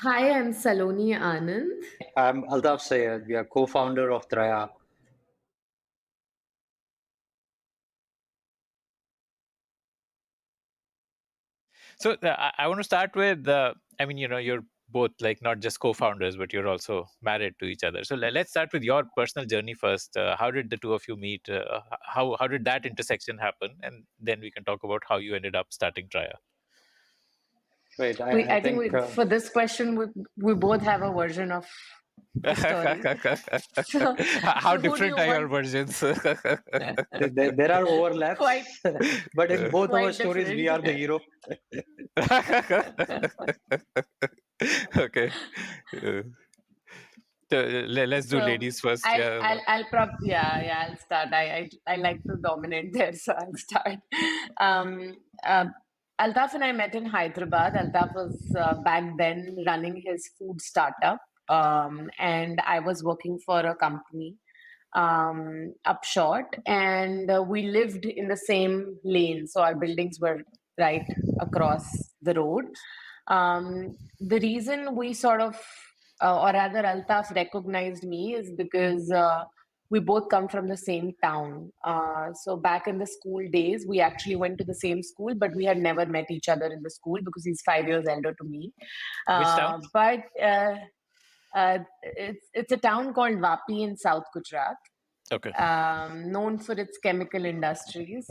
Hi, I'm Saloni Anand. I'm Altaf Sayyed. We are co-founder of Traya. So I want to start with, you're both like not just co-founders, but you're also married to each other. So let's start with your personal journey first. How did the two of you meet? How did that intersection happen? And then we can talk about how you ended up starting Traya. Wait, We, I I think think we, for this question, we both have a version of the story. So, How so who do different you are your want? versions? there are Quite, overlaps, but in both our quite stories, we different. are the hero. Okay. Uh, so, let's do So ladies first. I'll, Yeah. I'll, I'll yeah, I'll start. I like to dominate there, so I'll start. Um, uh, Altaf and I met in Hyderabad. Altaf was back then running his food startup, and I was working for a company up short, and we lived in the same lane, so our buildings were right across the road. The reason we sort of, or rather, Altaf recognized me is because we both come from the same town. So back in the school days, we actually went to the same school, but we had never met each other in the school because he's 5 years elder to me. Which town? But it's a town called Vapi in South Gujarat, Okay. known for its chemical industries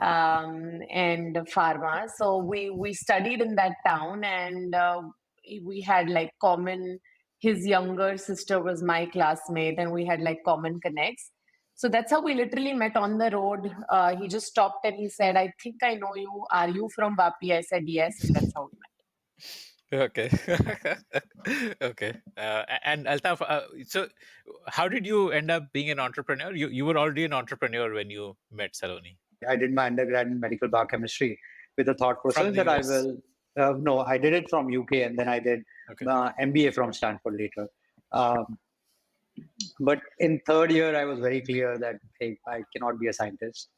and pharma. So we studied in that town, and we had like common. His younger sister was my classmate, and we had like common connects. So that's how we literally met on the road. He just stopped and he said, "I think I know you. Are you from Vapi?" I said, "Yes," and that's how we met. Okay. Okay. And Altaf, so how did you end up being an entrepreneur? You were already an entrepreneur when you met Saloni I did my undergrad in medical biochemistry with the thought from process the that I US. will. No, I did it from UK and then I did Okay. MBA from Stanford later. Um, but in third year, I was very clear that hey, I cannot be a scientist.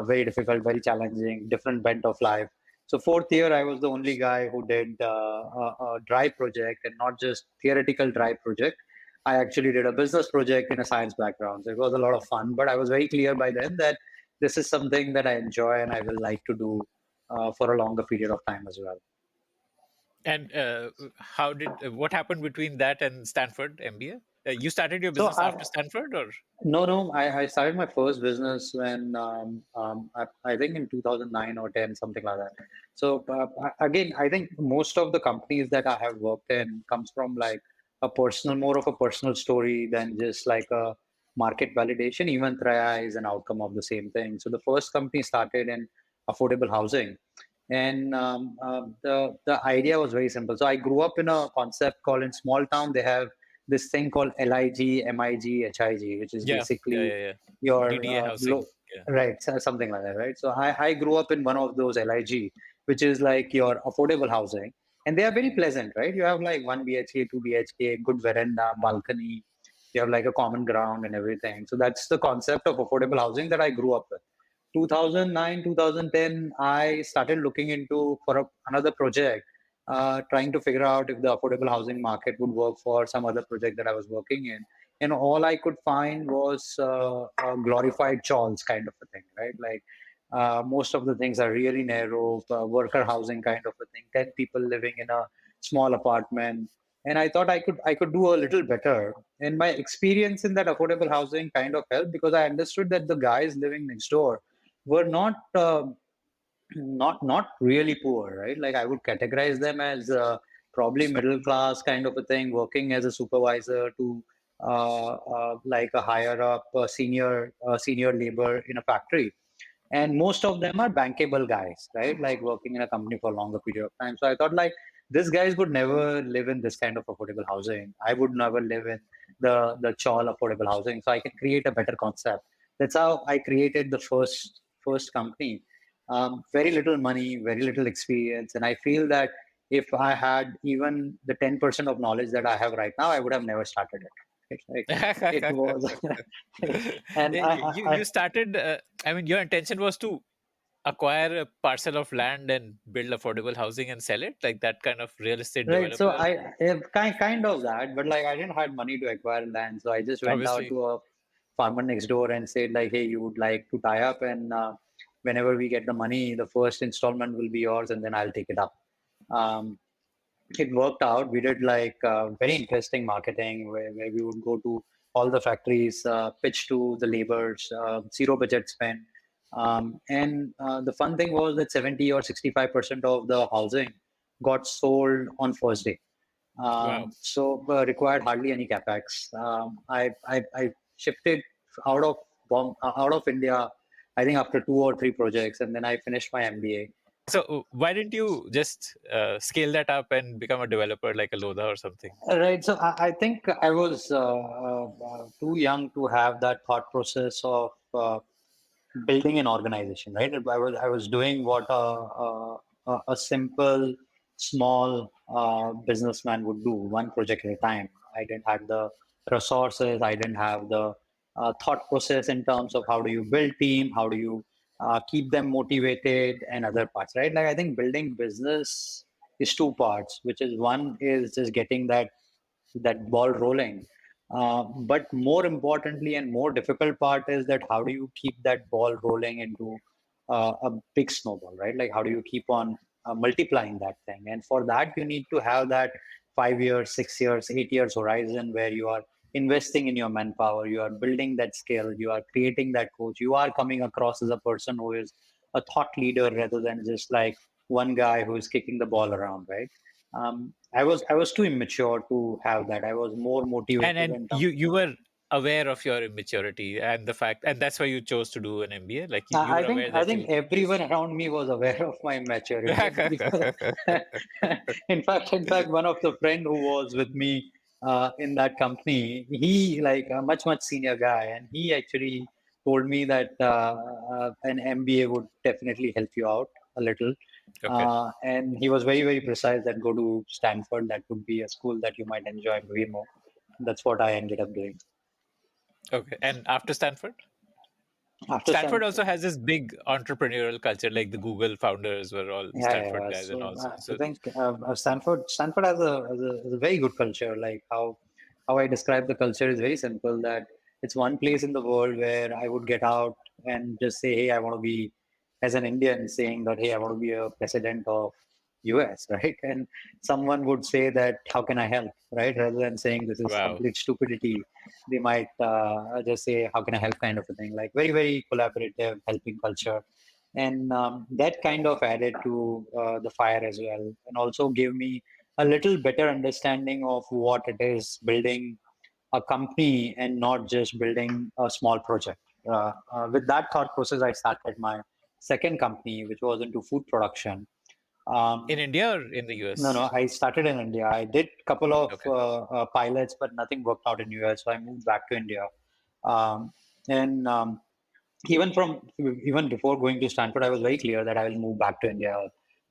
Very difficult, very challenging, different bent of life. So fourth year, I was the only guy who did a dry project and not just theoretical dry project. I actually did a business project in a science background. So it was a lot of fun. But I was very clear by then that this is something that I enjoy and I will like to do for a longer period of time as well. And what happened between that and Stanford MBA? You started your So business after Stanford, or? no. I started my first business when I think in 2009 or 10, something like that. So again, I think most of the companies that I have worked in comes from like more of a personal story than just like a market validation. Even Traya is an outcome of the same thing. So the first company started in affordable housing, and the idea was very simple. So I grew up in a concept called in small town they have this thing called LIG, MIG, HIG, which is basically Yeah. your DDA housing. Yeah. right, something like that, right? So I grew up in one of those LIG, which is like your affordable housing, and they are very pleasant, right? You have like 1 BHK, 2 BHK, good veranda, balcony, you have like a common ground and everything. So that's the concept of affordable housing that I grew up with. 2009, 2010, I started looking into for another project, trying to figure out if the affordable housing market would work for some other project that I was working in. And all I could find was a glorified chawls kind of a thing, right? Like most of the things are really narrow, worker housing kind of a thing, 10 people living in a small apartment. And I thought I could do a little better. And my experience in that affordable housing kind of helped because I understood that the guys living next door were not really poor, right? Like I would categorize them as probably middle class kind of a thing, working as a supervisor to like a higher up senior labor in a factory. And most of them are bankable guys, right? Like working in a company for a longer period of time. So I thought like these guys would never live in this kind of affordable housing. I would never live in the chawl affordable housing. So I can create a better concept. That's how I created the first company. Very little money, very little experience, and I feel that if I had even the 10% of knowledge that I have right now, I would have never started it. It's like it was, and You started. I mean, your intention was to acquire a parcel of land and build affordable housing and sell it, like that kind of real estate Right. So developer? I kind of that, but like I didn't have money to acquire land, so I just went out Obviously. to a farmer next door and said like, hey, you would like to tie up, and whenever we get the money, the first installment will be yours, and then I'll take it up. Um, it worked out. We did like very interesting marketing where we would go to all the factories, pitch to the laborers, zero budget spend. And the fun thing was that 70 or 65% of the housing got sold on first day. Wow. So required hardly any capex. I shifted out of out of India, I think after 2 or 3 projects, and then I finished my MBA. So why didn't you just scale that up and become a developer like a Lodha or something? Right. So I think I was too young to have that thought process of building an organization, right? I was doing what a simple, small businessman would do, one project at a time. I didn't have the resources. I didn't have the thought process in terms of how do you build team, how do you keep them motivated, and other parts, right? Like I think building business is two parts, which is one is just getting that ball rolling. But more importantly and more difficult part is that how do you keep that ball rolling into a big snowball, right? Like how do you keep on multiplying that thing? And for that, you need to have that 5 years, 6 years, 8 years horizon where you are investing in your manpower, you are building that skill, you are creating that coach, you are coming across as a person who is a thought leader rather than just like one guy who is kicking the ball around, right? I was too immature to have that. I was more And motivated and in terms. you were aware of your immaturity and the fact, and that's why you chose to do an MBA. Like you I were think aware I that think you. everyone around me was aware of my maturity because, in fact, one of the friend who was with me in that company, he like a much senior guy, and he actually told me that an MBA would definitely help you out a little. Okay. And he was very precise that go to Stanford. That would be a school that you might enjoy way more. That's what I ended up doing. Okay. And after Stanford? After Stanford Stanford, also has this big entrepreneurial culture, like the Google founders were all Stanford yeah. guys and So also. I So think Stanford has a very good culture. Like how I describe the culture is very simple. That it's one place in the world where I would get out and just say, hey, I want to be as an Indian saying that, hey, I want to be a president of US, right? And someone would say that, how can I help, right? Rather than saying this is wow. complete stupidity, they might just say, how can I help, kind of a thing. Like very collaborative, helping culture. And that kind of added to the fire as well, and also gave me a little better understanding of what it is building a company and not just building a small project. With that thought process, I started my second company, which was into food production. In Um, India or in the no, US? I started in India. I did a couple of Okay. pilots, but nothing worked out in US, so I moved back to India. Um, and even before going to Stanford, I was very clear that I will move back to India.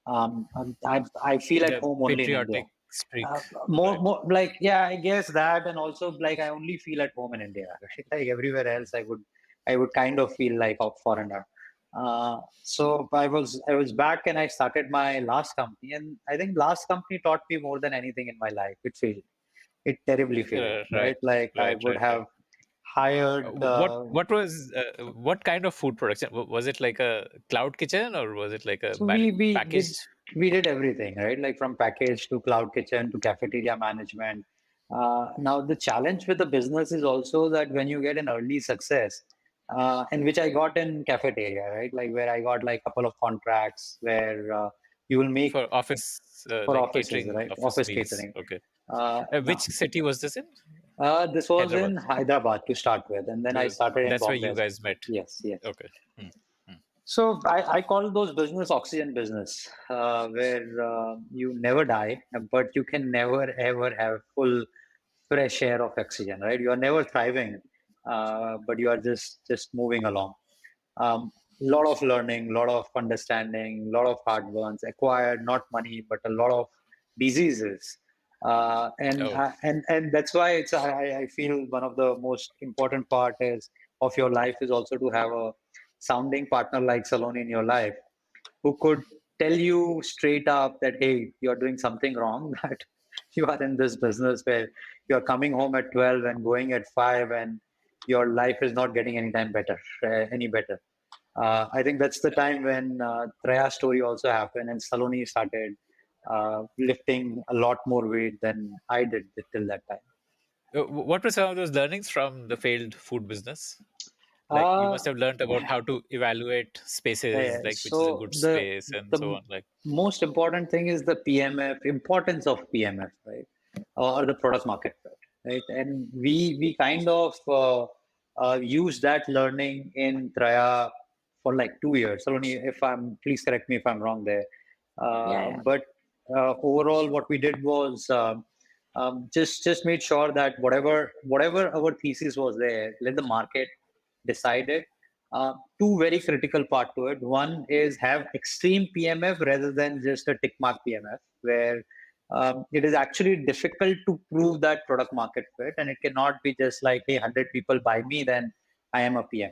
I feel at The home only in India. patriotic streak, Uh, more, right? more like, yeah, I guess that, and also like I only feel at home in India, right? Like everywhere else, I would kind of feel like a foreigner. So I was back and I started my last company, and I think last company taught me more than anything in my life. It failed. It terribly failed, Right, right? Like I right, would right, right. have hired. What kind of food production? Was it like a cloud kitchen or was it like a So we did packaged? everything, right? Like from package to cloud kitchen to cafeteria management. Now the challenge with the business is also that when you get an early success, and which I got in cafeteria, right? Like where I got like a couple of contracts where you will make For office, for like offices, catering, right? office Office meals. catering. Okay. Which Now, city was this in? this was Hyderabad. in Hyderabad to start with, and then I So started in that's where Bombay you as well. guys met. Yes, yes. Okay. Hmm, hmm. So I call those business oxygen business, where you never die, but you can never ever have full fresh air of oxygen, right? You are never thriving, but you are just moving along. Lot of learning, lot of understanding, lot of hard ones acquired, not money, but a lot of diseases. Oh, And that's why I feel one of the most important part is of your life is also to have a sounding partner like Saloni in your life, who could tell you straight up that, hey, you're doing something wrong, that you are in this business where you're coming home at 12 and going at 5, and your life is not getting any better. I think that's the time when Traya's story also happened, and Saloni started lifting a lot more weight than I did till that time. What were some of those learnings from the failed food business? Like you Uh, must have learned about how to evaluate spaces, Yeah, like which is a so good space and so the on. Like, most important thing is the PMF, importance of PMF, right? Or the product market fit, right? And we kind of use that learning in Traya for like 2 years. So only if I'm, please correct me if I'm wrong there. Yeah, yeah. But overall, what we did was just made sure that whatever our thesis was there, let the market decide it. Two very critical part to it. One is have extreme PMF rather than just a tick mark PMF, where it is actually difficult to prove that product market fit, and it cannot be just like, hey, 100 people buy me, then I am a PM.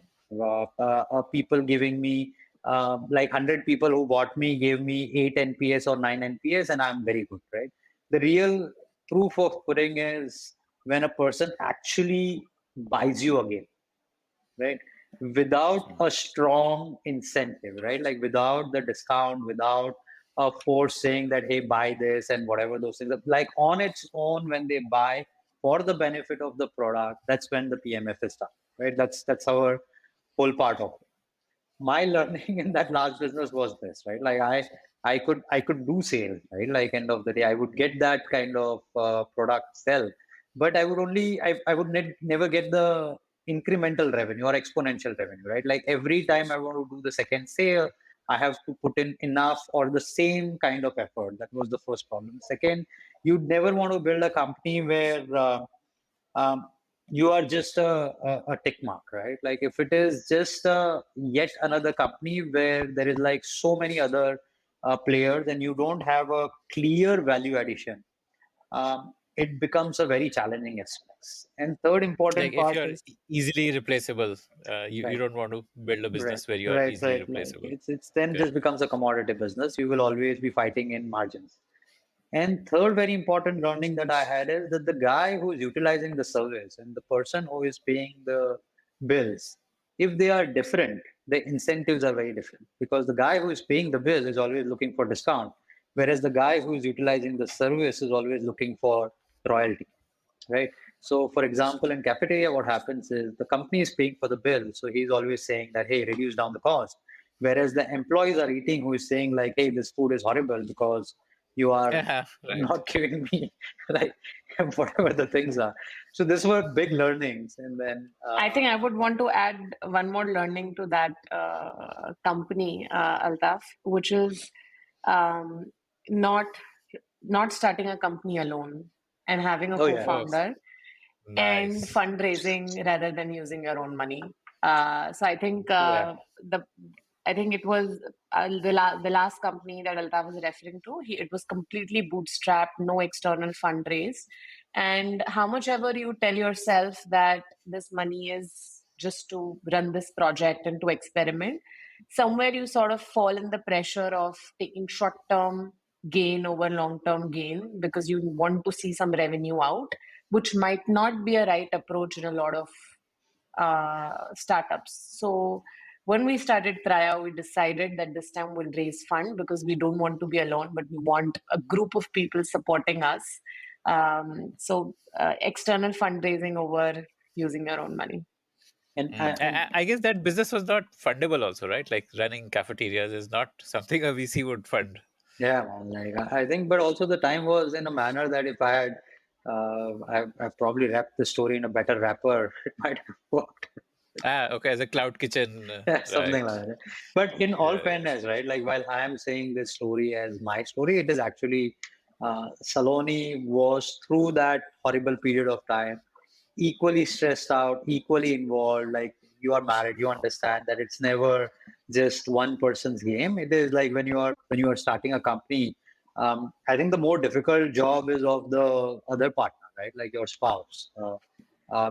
People giving me like 100 people who bought me gave me 8 NPS or 9 NPS, and I'm very good, right? The real proof of pudding is when a person actually buys you again, right? Without a strong incentive, right? Like without the discount, without a force saying that, hey, buy this and whatever those things, like on its own, when they buy for the benefit of the product, that's when the PMF is done, right? That's our whole part of it. My learning in that last business was this, right? Like I could do sales, right? Like end of the day, I would get that kind of product sell, but I would never get the incremental revenue or exponential revenue, right? Like every time I want to do the second sale, I have to put in enough or the same kind of effort. That was the first problem. Second, you'd never want to build a company where um, you are just a tick mark, right? Like if it is just yet another company where there is like so many other players and you don't have a clear value addition, it becomes a very challenging aspect. And third like important if part you're is easily replaceable, you right, don't want to build a right, business where you are right, easily right. Like replaceable. it's then Okay. just becomes a commodity business. You will always be fighting in margins. And third very important learning that I had is that the guy who is utilizing the service and the person who is paying the bills, if they are different, the incentives are very different. Because the guy who is paying the bill is always looking for discount, whereas the guy who is utilizing the service is always looking for royalty, right? So, for example, in cafeteria, what happens is the company is paying for the bill, so he's always saying that, hey, reduce down the cost. Whereas the employees are eating, who is saying like, hey, this food is horrible because you are Yeah, right. not giving me like whatever the things are. So these were big learnings, and then I think I would want to add one more learning to that company, Altaf, which is um, not not starting a company alone and having a oh yeah, Oh, co-founder and nice. fundraising rather than using your own money. So I think yeah. the I think it was the last company that Altaf was referring to. It was completely bootstrapped, no external fundraise, and how much ever you tell yourself that this money is just to run this project and to experiment, somewhere you sort of fall in the pressure of taking short term gain over long term gain because you want to see some revenue out, which might not be a right approach in a lot of startups. So when we started Traya, we decided that this time we'll raise fund because we don't want to be alone, but we want a group of people supporting us. So external fundraising over using your own money. And I guess that business was not fundable, also, right? Like running cafeterias is not something a VC would fund. yeah, man, like I think, but also the time was in a manner that if I had, I've probably wrapped the story in a better wrapper, it might have worked. Okay, as a cloud kitchen, Yeah, something right? like that. But in all Yeah. fairness, right? Like while I am saying this story as my story, it is actually Saloni was through that horrible period of time, equally stressed out, equally involved. Like you are married, you understand that it's never just one person's game. It is like when you are starting a company. I think the more difficult job is of the other partner, right? Like your spouse.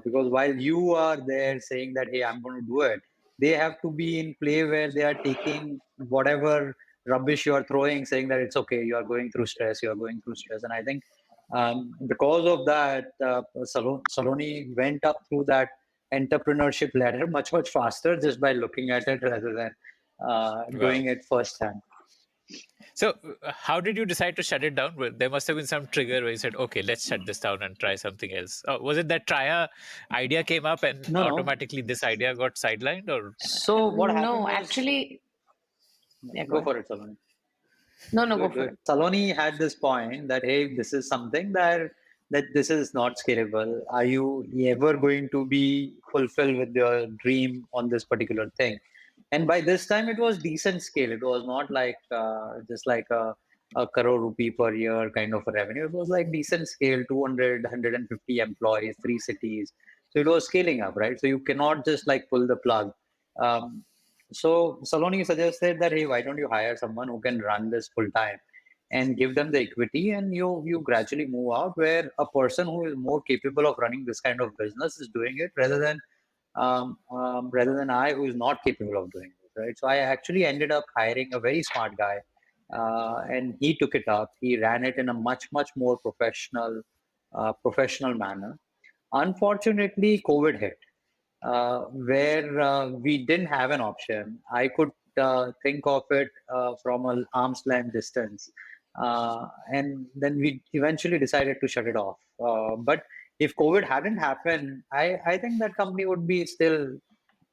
Because while you are there saying that, hey, I'm going to do it, they have to be in play where they are taking whatever rubbish you are throwing, saying that it's okay, you are going through stress, you are going through stress. And I think because of that, Saloni went up through that entrepreneurship ladder much, much faster just by looking at it rather than Wow. doing it firsthand. So, how did you decide to shut it down? Well, there must have been some trigger where you said, "Okay, let's shut this down and try something else." Was it that Traya idea came up and No, no. automatically this idea got sidelined, or? So what happened No, was, actually, yeah, go go ahead. for it, Saloni. No, no, Do go it, do for it. it. Saloni had this point that hey, this is something that this is not scalable. Are you ever going to be fulfilled with your dream on this particular thing? And by this time, it was decent scale. It was not like just like a crore rupee per year kind of a revenue. It was like decent scale, 200, 150 employees, 3 cities. So it was scaling up, right? So you cannot just like pull the plug. Um, so Saloni suggested that, hey, why don't you hire someone who can run this full time and give them the equity, and you gradually move out where a person who is more capable of running this kind of business is doing it rather than I who is not capable of doing it, right? So I actually ended up hiring a very smart guy, and he took it up. He ran it in a much much more professional manner. Unfortunately, COVID hit where we didn't have an option. I could think of it from an arm's length distance. And then we eventually decided to shut it off. But if COVID hadn't happened, I think that company would be still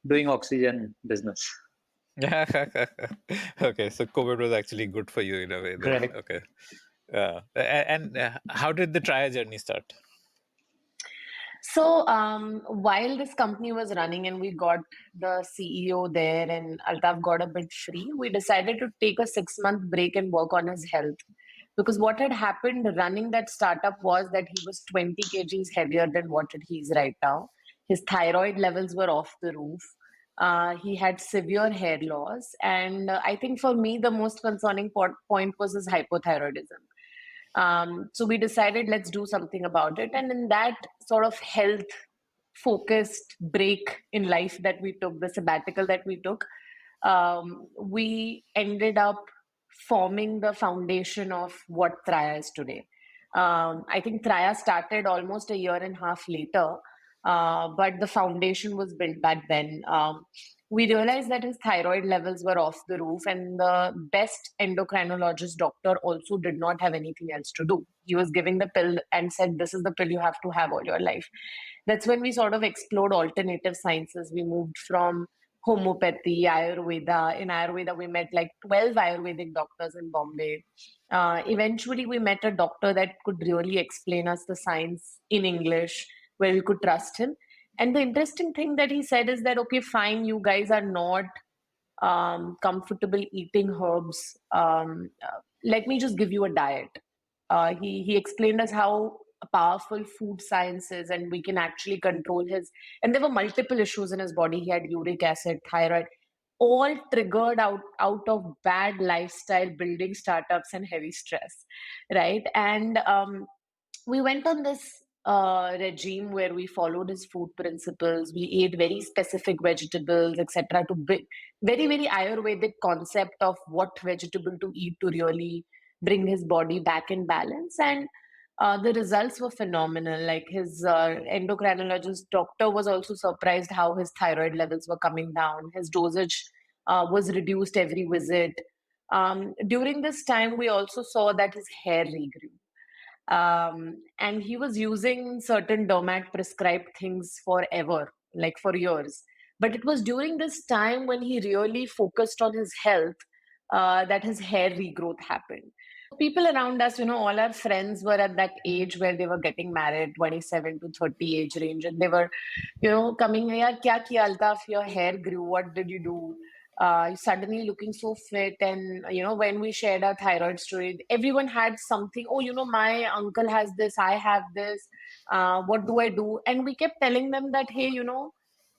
doing oxygen business. Okay, so COVID was actually good for you in a way then. Correct. Okay. And how did the Traya journey start? So, while this company was running and we got the CEO there and Altaf got a bit free, we decided to take a 6 month break and work on his health. Because what had happened running that startup was that he was 20 kgs heavier than what he is right now. His thyroid levels were off the roof. He had severe hair loss. And I think for me, the most concerning point was his hypothyroidism. So we decided let's do something about it. And in that sort of health focused break in life that we took, the sabbatical that we took, we ended up forming the foundation of what Traya is today. I think Traya started almost a year and a half later, but the foundation was built back then. We realized that his thyroid levels were off the roof, and the best endocrinologist doctor also did not have anything else to do. He was giving the pill and said, "This is the pill you have to have all your life." That's when we sort of explored alternative sciences. We moved from homeopathy, Ayurveda. In Ayurveda, we met like 12 Ayurvedic doctors in Bombay. Eventually, we met a doctor that could really explain us the science in English, where we could trust him. And the interesting thing that he said is that, okay, fine, you guys are not comfortable eating herbs. Let me just give you a diet. He explained us how powerful food science is, and we can actually control his. And there were multiple issues in his body. He had uric acid, thyroid, all triggered out of bad lifestyle, building startups, and heavy stress, right? And we went on this regime where we followed his food principles. We ate very specific vegetables, etc. To be very, very Ayurvedic concept of what vegetable to eat to really bring his body back in balance. And the results were phenomenal. Like his endocrinologist doctor was also surprised how his thyroid levels were coming down. His dosage was reduced every visit. During this time, we also saw that his hair regrew, and he was using certain dermat prescribed things forever, like for years. But it was during this time when he really focused on his health that his hair regrowth happened. People around us, all our friends were at that age where they were getting married, 27 to 30 age range, and they were, coming here, kya kiya Altaf, your hair grew, what did you do? Suddenly looking so fit. And, when we shared our thyroid story, everyone had something. Oh, my uncle has this, I have this. What do I do? And we kept telling them that, hey,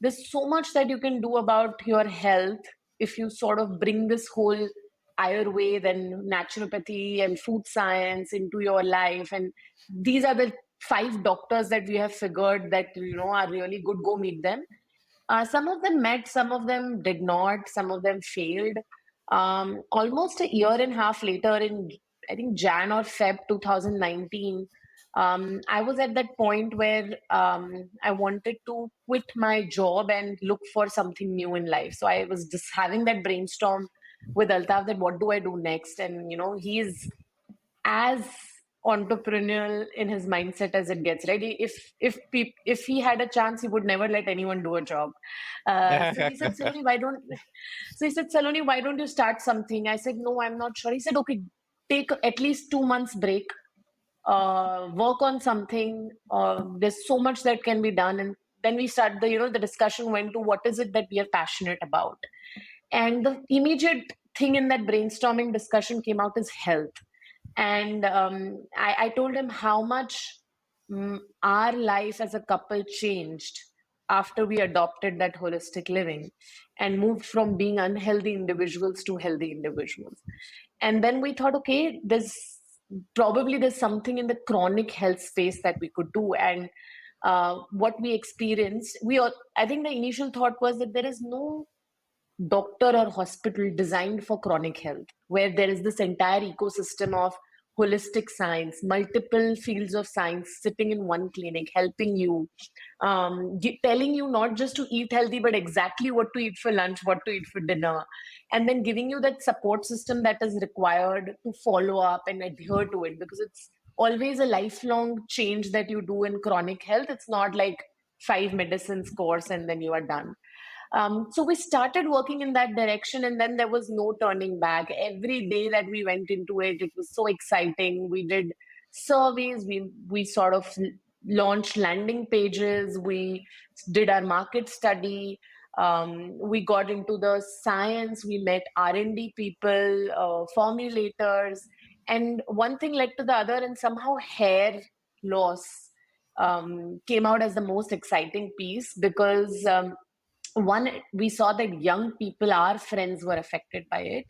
there's so much that you can do about your health if you sort of bring this whole Ayurveda and naturopathy and food science into your life. And these are the 5 doctors that we have figured that, are really good. Go meet them. Some of them met, some of them did not, some of them failed. Almost a year and a half later, in I think Jan or Feb 2019, I was at that point where I wanted to quit my job and look for something new in life. So I was just having that brainstorm with Altaf that what do I do next? And he's as entrepreneurial in his mindset as it gets, right? If he had a chance, he would never let anyone do a job. So he said, Saloni, why don't so he said, Saloni, why don't you start something? I said, no, I'm not sure. He said, okay, take at least 2 months break, work on something. There's so much that can be done. And then we started the discussion went to what is it that we are passionate about. And the immediate thing in that brainstorming discussion came out is health. And I told him how much our life as a couple changed after we adopted that holistic living and moved from being unhealthy individuals to healthy individuals. And then we thought, okay, there's something in the chronic health space that we could do. And what we experienced, I think the initial thought was that there is no doctor or hospital designed for chronic health, where there is this entire ecosystem of holistic science, multiple fields of science sitting in one clinic, helping you, telling you not just to eat healthy, but exactly what to eat for lunch, what to eat for dinner, and then giving you that support system that is required to follow up and adhere to it, because it's always a lifelong change that you do in chronic health. It's not like 5 medicines course and then you are done. So we started working in that direction, and then there was no turning back. Every day that we went into it, it was so exciting. We did surveys, we sort of launched landing pages, we did our market study, we got into the science, we met R&D people, formulators, and one thing led to the other, and somehow hair loss came out as the most exciting piece, because one, we saw that young people, our friends, were affected by it.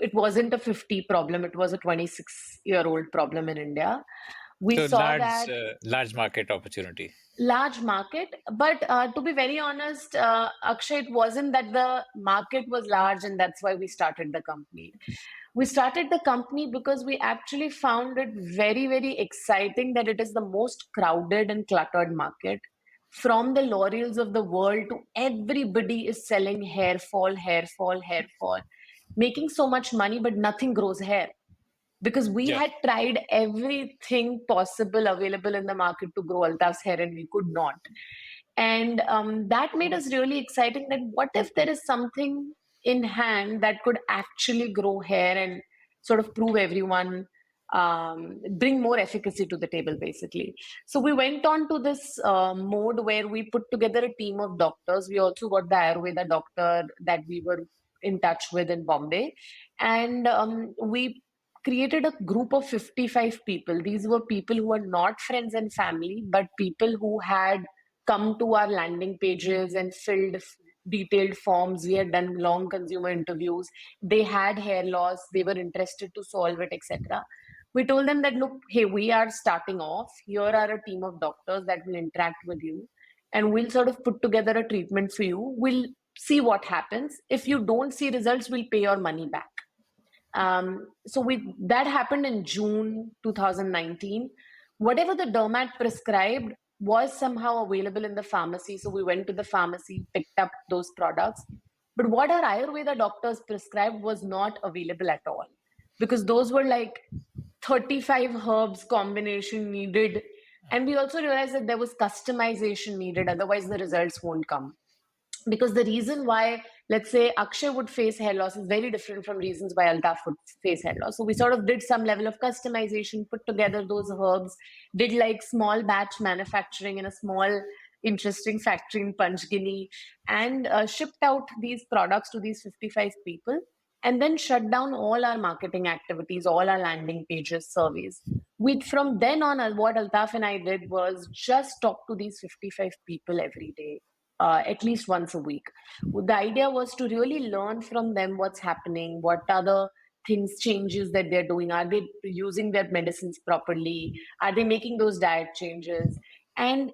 It wasn't a 50 problem, it was a 26-year-old problem in India. We So saw that large market opportunity. large market, but to be very honest, Akshay, it wasn't that the market was large and that's why we started the company. We started the company because we actually found it very, very exciting that it is the most crowded and cluttered market. From the L'Oreals of the world to everybody is selling hair fall, hair fall, hair fall, making so much money, but nothing grows hair, because we Yeah. had tried everything possible available in the market to grow Altaf's hair and we could not. And that made us really exciting, that what if there is something in hand that could actually grow hair and sort of prove everyone, bring more efficacy to the table, basically. So we went on to this mode where we put together a team of doctors. We also got the Ayurveda doctor that we were in touch with in Bombay. And we created a group of 55 people. These were people who were not friends and family, but people who had come to our landing pages and filled detailed forms. We had done long consumer interviews. They had hair loss. They were interested to solve it, etc. We told them that, look, hey, we are starting off. Here are a team of doctors that will interact with you, and we'll sort of put together a treatment for you. We'll see what happens. If you don't see results, we'll pay your money back. So that happened in June 2019. Whatever the dermat prescribed was somehow available in the pharmacy. So we went to the pharmacy, picked up those products. But what our Ayurveda doctors prescribed was not available at all, because those were like 35 herbs combination needed. And we also realized that there was customization needed, otherwise the results won't come. Because the reason why, let's say, Akshay would face hair loss is very different from reasons why Altaf would face hair loss. So we sort of did some level of customization, put together those herbs, did like small batch manufacturing in a small interesting factory in Panchgini, and shipped out these products to these 55 people, and then shut down all our marketing activities, all our landing pages, surveys. From then on, what Altaf and I did was just talk to these 55 people every day, at least once a week. The idea was to really learn from them what's happening, what are the things, changes that they're doing. Are they using their medicines properly? Are they making those diet changes? And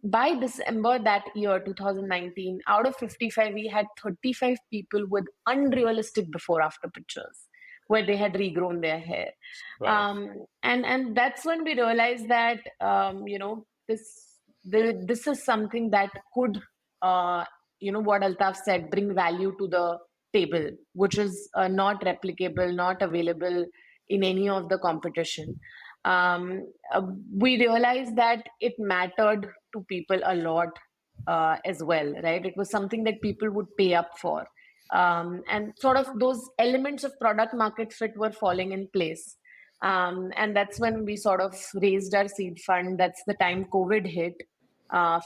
by December that year, 2019, out of 55, we had 35 people with unrealistic before after pictures where they had regrown their hair. Wow. And that's when we realized that this is something that could what Altaf said, bring value to the table, which is not replicable, not available in any of the competition. Uh, we realized that it mattered to people a lot as well, right? It was something that people would pay up for. And sort of those elements of product market fit were falling in place. And that's when we sort of raised our seed fund. That's the time COVID hit,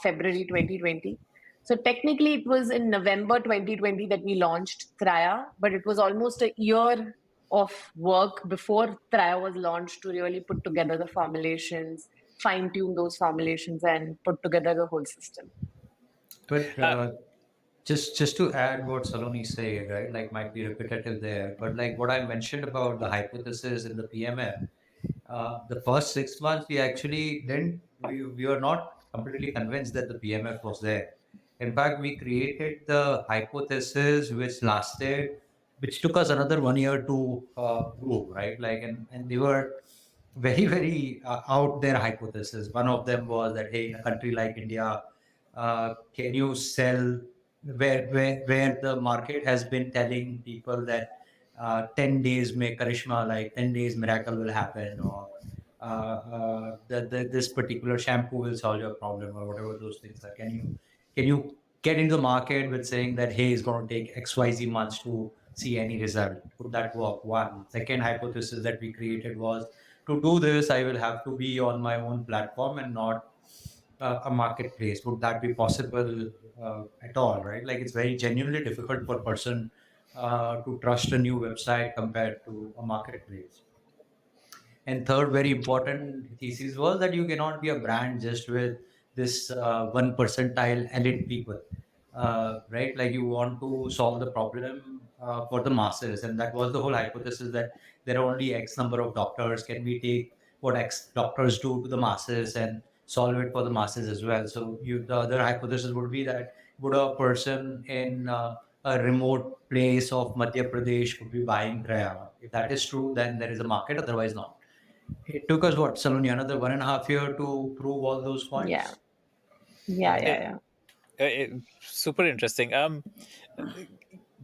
February 2020. So technically, it was in November 2020 that we launched Traya, but it was almost a year of work before Traya was launched to really put together the formulations, fine tune those formulations, and put together the whole system. But just to add what Saloni said, right? Like might be repetitive there, but like what I mentioned about the hypothesis in the PMF, the first 6 months we actually didn't we were not completely convinced that the PMF was there. In fact, we created the hypothesis which took us another 1 year to prove, right? Like and they were very out there hypothesis. One of them was that hey, in a country like India, can you sell where the market has been telling people that 10 days make karishma, like 10 days miracle will happen, or this particular shampoo will solve your problem, or whatever those things are. Can you get into the market with saying that hey, it's going to take XYZ months to see any result? Would that work? One. Second hypothesis that we created was, to do this, I will have to be on my own platform and not a marketplace. Would that be possible at all? Right? Like it's very genuinely difficult for a person to trust a new website compared to a marketplace. And third, very important thesis was that you cannot be a brand just with this 1 percentile elite people, right? Like you want to solve the problem for the masses, and that was the whole hypothesis that there are only X number of doctors. Can we take what X doctors do to the masses and solve it for the masses as well? So the other hypothesis would be that would a person in a remote place of Madhya Pradesh would be buying Traya? If that is true, then there is a market. Otherwise, not. It took us what, Saloni, another 1.5 year to prove all those Yeah, points. yeah, Yeah. yeah, Super interesting.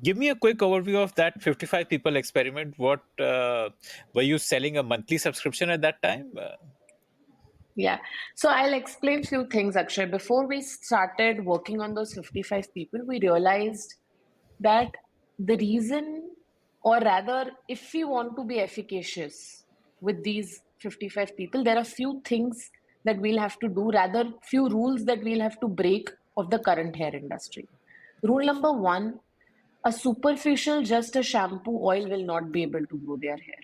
Give me a quick overview of that 55 people experiment. What were you selling a monthly subscription at that time? yeah. So I'll explain few things, Akshay. Before we started working on those 55 people, we realized that the reason, or rather, if we want to be efficacious with these 55 people, there are few things that we'll have to do, rather, few rules that we'll have to break of the current hair industry. Rule number one: a superficial, just a shampoo oil will not be able to grow their hair.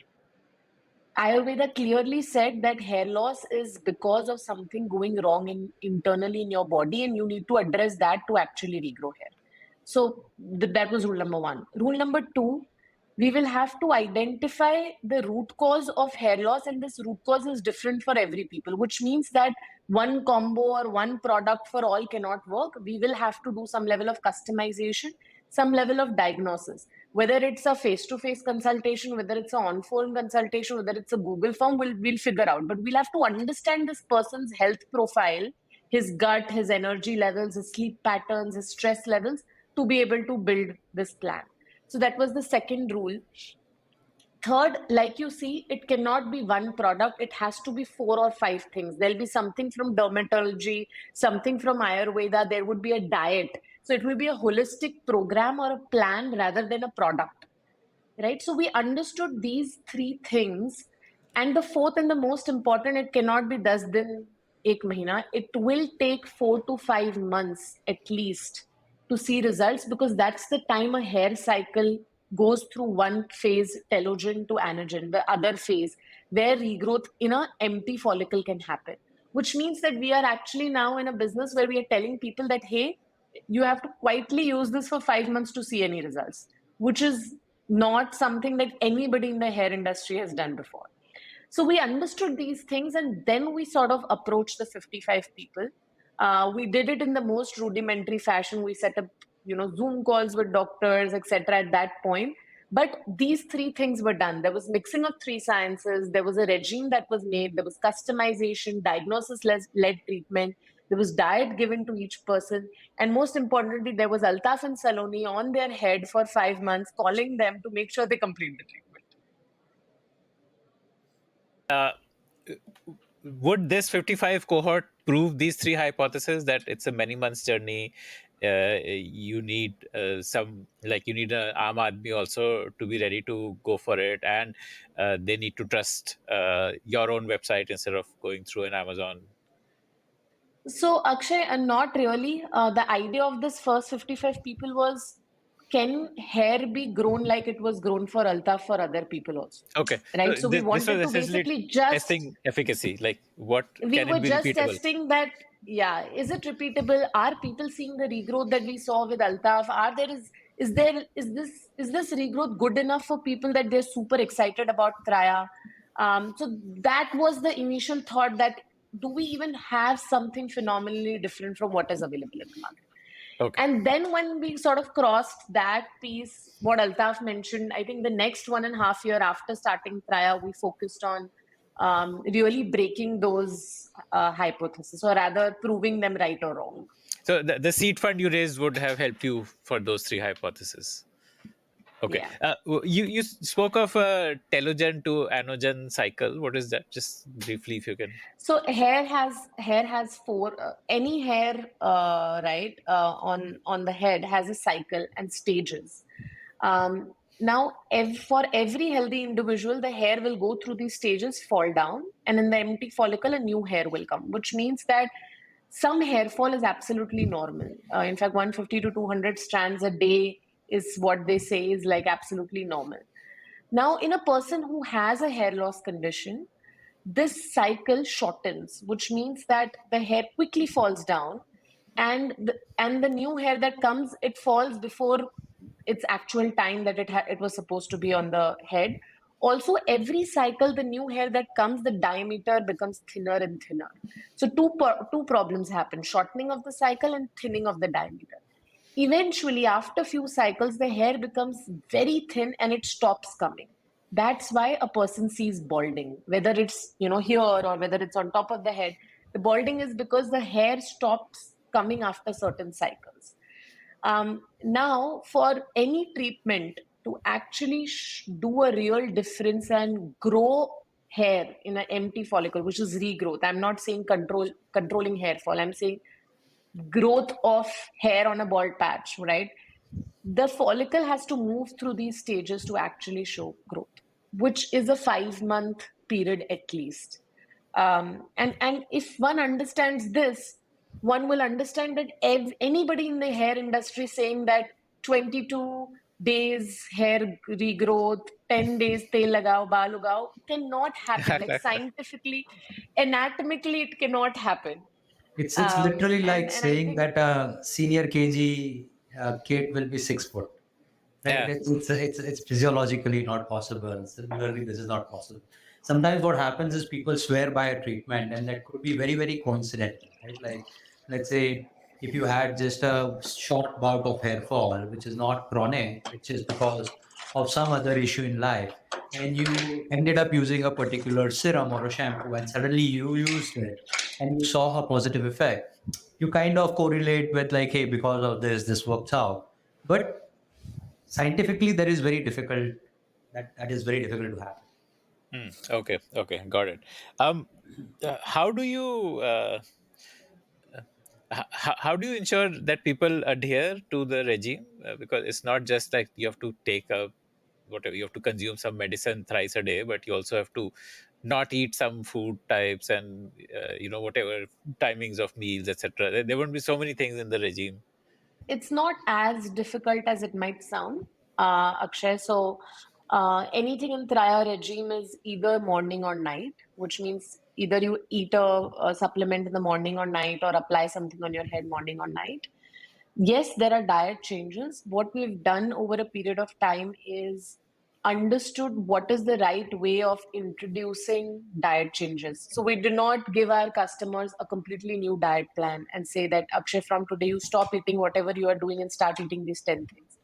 Ayurveda clearly said that hair loss is because of something going wrong internally in your body, and you need to address that to actually regrow hair. So that was rule number one. Rule number two: we will have to identify the root cause of hair loss, and this root cause is different for every people, which means that one combo or one product for all cannot work. We will have to do some level of customization, some level of diagnosis. Whether it's a face-to-face consultation, whether it's an on-phone consultation, whether it's a Google form, we'll figure out. But we'll have to understand this person's health profile, his gut, his energy levels, his sleep patterns, his stress levels, to be able to build this plan. So that was the second rule. Third, like you see, it cannot be one product. It has to be 4 or 5 things. There'll be something from dermatology, something from Ayurveda. There would be a diet. So it will be a holistic program or a plan rather than a product, right? So we understood these three things. And the fourth and the most important, it cannot be 10 din, ek mahina. It will take 4 to 5 months at least to see results, because that's the time a hair cycle goes through one phase, telogen to anagen, the other phase, where regrowth in an empty follicle can happen. Which means that we are actually now in a business where we are telling people that, hey, you have to quietly use this for 5 months to see any results, which is not something that anybody in the hair industry has done before. So we understood these things, and then we sort of approached the 55 people. We did it in the most rudimentary fashion. We set up, Zoom calls with doctors, etc. at that point. But these three things were done. There was mixing of three sciences. There was a regime that was made. There was customization, diagnosis-led treatment. There was diet given to each person. And most importantly, there was Altaf and Saloni on their head for 5 months, calling them to make sure they complete the treatment. Would this 55 cohort prove these three hypotheses, that it's a many months journey? You need you need an Aam Aadmi also to be ready to go for it, and they need to trust your own website instead of going through an Amazon. So, Akshay, not really. The idea of this first 55 people was, can hair be grown like it was grown for Altaf for other people also? Okay, Right. so So, we this was wanted to essentially basically just, testing efficacy. Like, what we can it were be just repeatable? testing that, yeah, is it repeatable? Are people seeing the regrowth that we saw with Altaf? Is this regrowth good enough for people that they're super excited about Traya? So that was the initial thought, that do we even have something phenomenally different from what is available in the market? Okay. And then when we sort of crossed that piece, what Altaf mentioned, I think the next 1.5 years after starting Traya, we focused on really breaking those hypotheses, or rather proving them right or wrong. So the seed fund you raised would have helped you for those three hypotheses. Okay. Yeah. You spoke of a telogen to anogen cycle. What is that? Just briefly, if you can. So hair has four. Any hair, right, on the head has a cycle and stages. Now, for every healthy individual, the hair will go through these stages, fall down, and in the empty follicle, a new hair will come, which means that some hair fall is absolutely normal. In fact, 150 to 200 strands a day is what they say is like absolutely normal. Now, in a person who has a hair loss condition, this cycle shortens, which means that the hair quickly falls down, and the new hair that comes, it falls before its actual time that it was supposed to be on the head. Also, every cycle, the new hair that comes, the diameter becomes thinner and thinner. So two problems happen: shortening of the cycle and thinning of the diameter. Eventually, after few cycles, the hair becomes very thin and it stops coming. That's why a person sees balding, whether it's here or whether it's on top of the head. The balding is because the hair stops coming after certain cycles. Now, for any treatment to actually do a real difference and grow hair in an empty follicle, which is regrowth. I'm not saying controlling hair fall. I'm saying growth of hair on a bald patch, right? The follicle has to move through these stages to actually show growth, which is a 5 month period at least. And if one understands this, one will understand that anybody in the hair industry saying that 22 days hair regrowth, 10 days tel lagao, baal ugao, cannot happen. Like scientifically, anatomically, it cannot happen. It's literally like And I saying think that a senior KG kid will be 6 foot. Right? Yeah. It's physiologically not possible. Similarly, this is not possible. Sometimes what happens is people swear by a treatment, and that could be very, very coincidental, right? Like, let's say if you had just a short bout of hair fall, which is not chronic, which is because of some other issue in life, and you ended up using a particular serum or a shampoo, and suddenly you used it and you saw a positive effect, you kind of correlate with like, hey, because of this works out. But scientifically that is very difficult, that is very difficult to happen. Okay, got it. How do you how do you ensure that people adhere to the regime? Because it's not just like you have to take a whatever, you have to consume some medicine thrice a day, but you also have to not eat some food types, and whatever timings of meals, etc. There won't be so many things in the regime. it's not as difficult as it might sound, Akshay. So, anything in Traya regime is either morning or night, which means either you eat a supplement in the morning or night, or apply something on your head morning or night. Yes, there are diet changes. What we've done over a period of time is understood what is the right way of introducing diet changes. So we do not give our customers a completely new diet plan and say that, Akshay, from today you stop eating whatever you are doing and start eating these 10 things.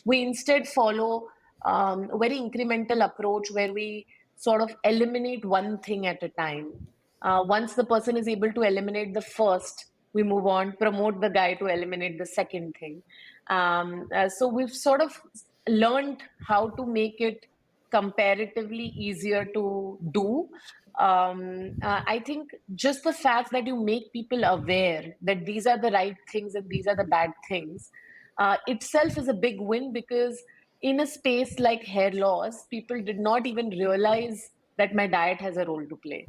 We instead follow a very incremental approach where we sort of eliminate one thing at a time. Once the person is able to eliminate the first, we move on, promote the guy to eliminate the second thing. So we've sort of learned how to make it comparatively easier to do. I think just the fact that you make people aware that these are the right things and these are the bad things itself is a big win, because in a space like hair loss, people did not even realize that my diet has a role to play.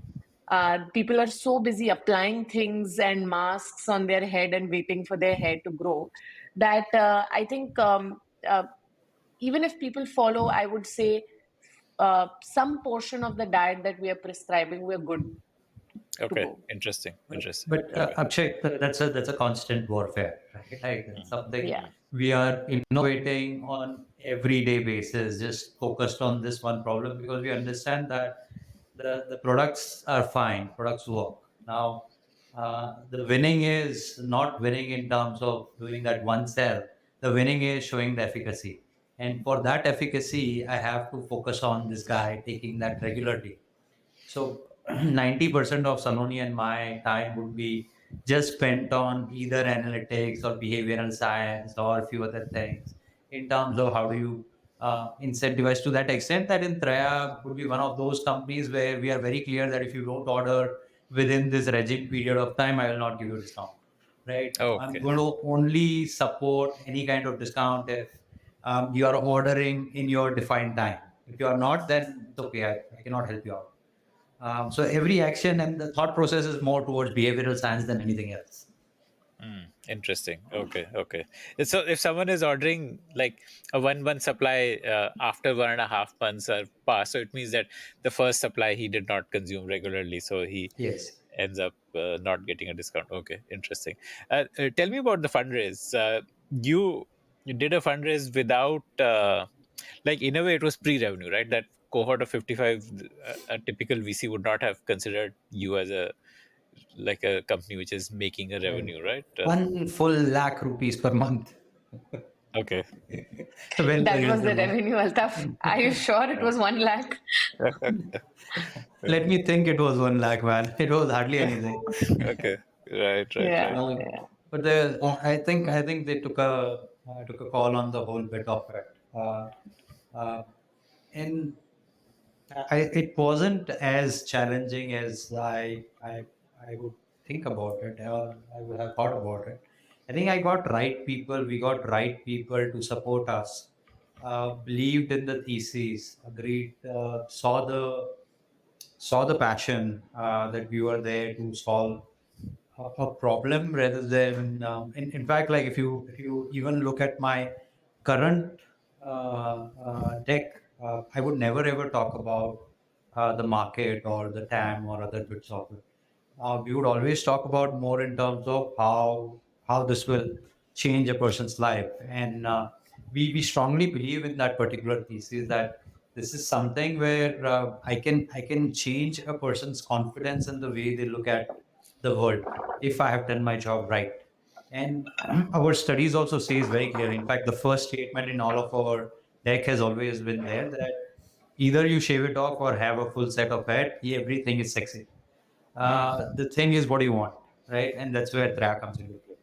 People are so busy applying things and masks on their head and waiting for their hair to grow that I think even if people follow, I would say some portion of the diet that we are prescribing, we're good to Okay, go. interesting, interesting. But Okay. Akshay, that's a constant warfare, right? Like that's something Yeah. we are innovating on everyday basis, just focused on this one problem because we understand that the products are fine, products work. Now, the winning is not winning in terms of doing that one sell. The winning is showing the efficacy, and for that efficacy, I have to focus on this guy taking that regularly. So 90% of Saloni and my time would be just spent on either analytics or behavioral science or a few other things in terms of how do you incentivize to that extent that in Traya would be one of those companies where we are very clear that if you don't order within this regime period of time, I will not give you a discount. Right? I'm Okay. going to only support any kind of discount if you are ordering in your defined time. If you are not, then it's okay. I cannot help you out. So every action and the thought process is more towards behavioral science than anything else. Interesting. Okay. Okay. So if someone is ordering like a one supply after 1.5 months are passed, so it means that the first supply he did not consume regularly, so he Yes. ends up not getting a discount. Okay. Interesting. Tell me about the fundraise. You did a fundraise without like innovate was pre-revenue, right? That cohort of 55, a typical VC would not have considered you as a like a company which is making a Right. revenue, right? One full lakh rupees per month. Okay. Well That was the reasonable. revenue, Altaf. Are you sure it was 1 lakh? Let me think it was 1 lakh, man. It was hardly anything. Okay. Right, right, right. Yeah, Uh, yeah. but I think they took a call on the whole bit of it. Uh, and it wasn't as challenging as I would think about it, or I would have thought about it. I think I got right people. We got right people to support us. Believed in the thesis. Agreed. Saw the passion that we were there to solve a problem rather than in fact, like if you even look at my current deck, I would never ever talk about the market or the TAM or other bits of it. We would always talk about more in terms of how this will change a person's life, and we strongly believe in that particular thesis that this is something where I can change a person's confidence in the way they look at the world if I have done my job right. And our studies also says very clearly. In fact, the first statement in all of our deck has always been there that either you shave it off or have a full set of head. Everything is sexy. The thing is what you want, right? And that's where Traya comes into play.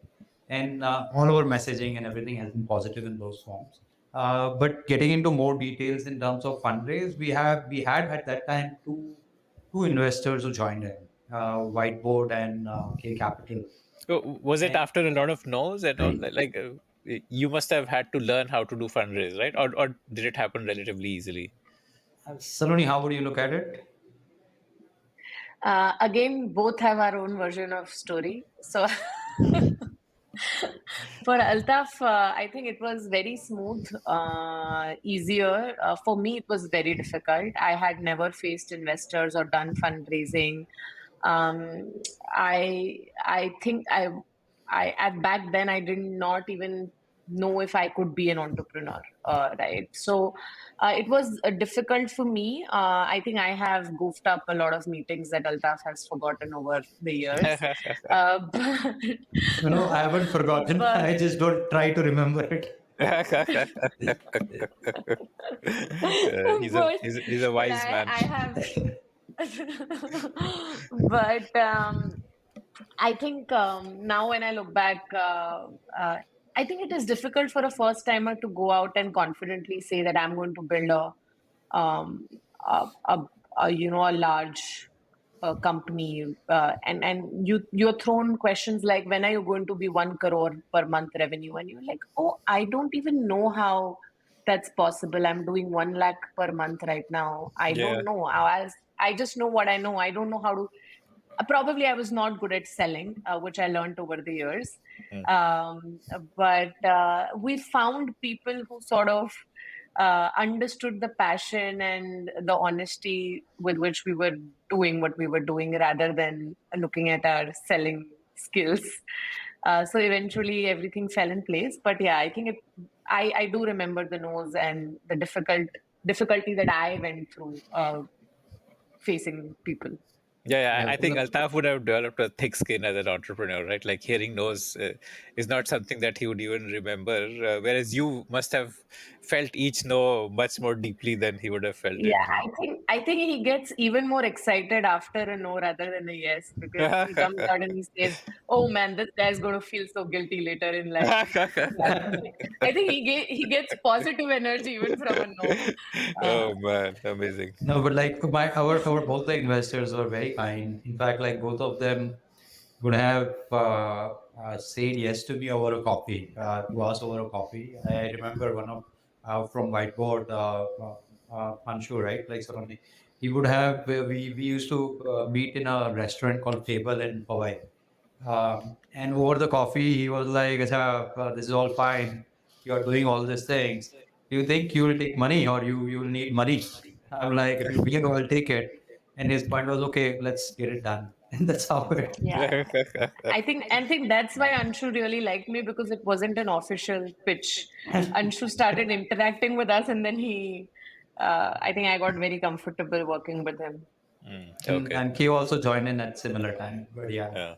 And all our messaging and everything has been positive in those forms. But getting into more details in terms of fundraise, we had at that time two investors who joined in, Whiteboard and K Capital. So was it And after a lot of no's and all? Like you must have had to learn how to do fundraise, right? Or did it happen relatively easily? Saloni, how would you look at it? Again, both have our own version of story. So for Altaf, I think it was very smooth, easier. For me, it was very difficult. I had never faced investors or done fundraising. I think I at back then I did not even know if I could be an entrepreneur, right? So it was difficult for me. I think I have goofed up a lot of meetings that Altaf has forgotten over the years. But, I haven't forgotten. but I just don't try to remember it. He's a but he's a wise man. I have but I think now when I look back, I think it is difficult for a first timer to go out and confidently say that I'm going to build um, a, a, a large company, and you're thrown questions like, when are you going to be 1 crore per month revenue? And you're like, oh, I don't even know how that's possible. I'm doing 1 lakh per month right now. I Yeah. don't know. I just know what I know. I don't know how to. Probably I was not good at selling, which I learned over the years. Mm. But we found people who sort of understood the passion and the honesty with which we were doing what we were doing rather than looking at our selling skills. So eventually everything fell in place. But yeah, I think I do remember the no's and the difficulty that I went through facing people. Yeah, Yeah, I think Altaf would have developed a thick skin as an entrepreneur, right? Like hearing no's is not something that he would even remember, whereas you must have felt each no much more deeply than he would have felt Yeah, it. I think he gets even more excited after a no rather than a yes, because he comes out and he says, "Oh man, this guy's going to feel so guilty later in life." I think he gets positive energy even from a no. Oh man, amazing. No, but like our both the investors were very kind. In fact, like both of them would have said yes to me over a coffee, to us over a coffee. I remember one of from whiteboard, Anshu, right? Like Saloni. He would have we used to meet in a restaurant called Fable in Hawaii. And over the coffee, he was like, "Acha, this is all fine. You are doing all these things. Do you think you will take money or you will need money?" I'm like, "If you bring, I'll take it." And his point was, "Okay, let's get it done." And that's how it. Yeah, I think that's why Anshu really liked me, because it wasn't an official pitch. Anshu started interacting with us, and then I think I got very comfortable working with him. Okay. And Kay also joined in at similar time. But yeah, Yeah.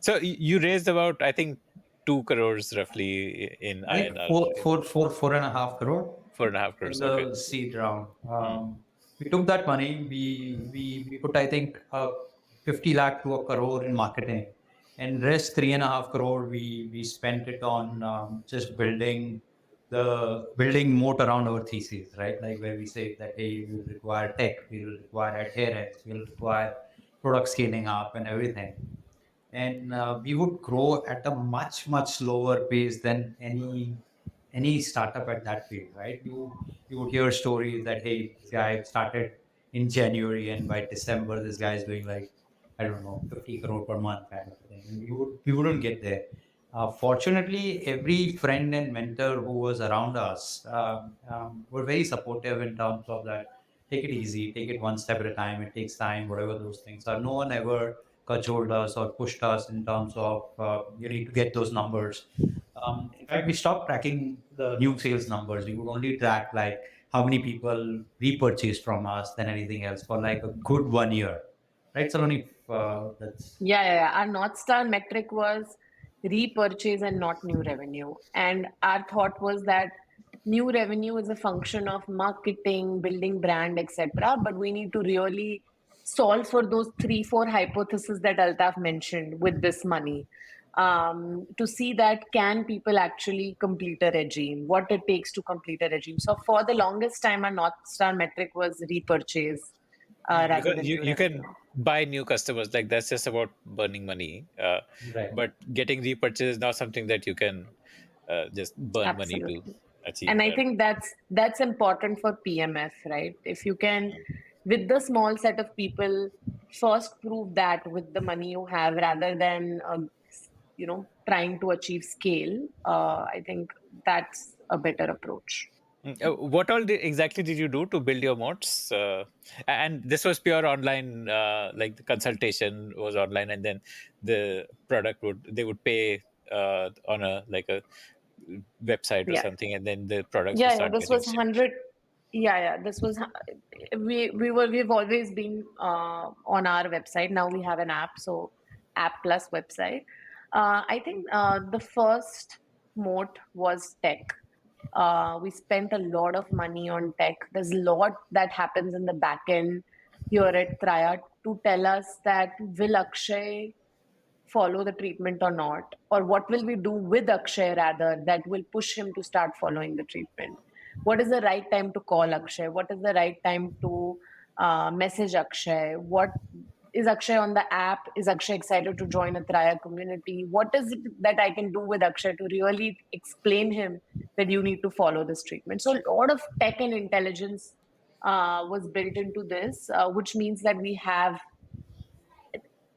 So you raised about, I think, 2 crores roughly in I think INR. 4.5 crore 4.5 crores. in Okay. the seed round. We took that money. We put, I think, 50 lakh to a crore in marketing, and rest 3.5 crore we spent it on just building moat around our thesis, right? Like where we say that, hey, we will require tech, we will require adherence, we will require product scaling up and everything. And we would grow at a much slower pace than any startup at that phase, right? You would hear stories that, hey, this guy started in January and by December this guy is doing like, I don't know, 50 crore per month kind of thing, and we wouldn't get there. Fortunately, every friend and mentor who was around us were very supportive in terms of that. Take it easy, take it one step at a time. It takes time, whatever those things are. No one ever cajoled us or pushed us in terms of you need to get those numbers. In fact, we stopped tracking the new sales numbers. We would only track like how many people repurchased from us than anything else for like a good 1 year, right? Saloni, that's Yeah. Our North Star metric was repurchase and not new revenue. And our thought was that new revenue is a function of marketing, building brand, etc. But we need to really solve for those 3, 4 hypotheses that Altaf mentioned with this money. To see that, can people actually complete a regime, what it takes to complete a regime. So for the longest time, our North Star metric was repurchase rather Because than new you revenue. can buy new customers, like that's just about burning money. right. But getting repurchase is not something that you can just burn money to Absolutely. achieve And I that. think that's important for PMF, right? If you can, with the small set of people, first prove that with the money you have, rather than trying to achieve scale. I think that's a better approach. What all exactly did you do to build your moats? And this was pure online, like the consultation was online, and then the product would they would pay on a like a website or Yeah. something, and then the products will Yeah, start this getting was shipped. 100. Yeah, this was we've always been on our website. Now we have an app, so app plus website. I think the first moat was tech. We spent a lot of money on tech. There's a lot that happens in the back end here at Traya to tell us that will Akshay follow the treatment or not, or what will we do with Akshay rather that will push him to start following the treatment. What is the right time to call Akshay? What is the right time to message Akshay? What is Akshay on the app? Is Akshay excited to join a Traya community? What is it that I can do with Akshay to really explain him that you need to follow this treatment? So a lot of tech and intelligence was built into this, which means that we have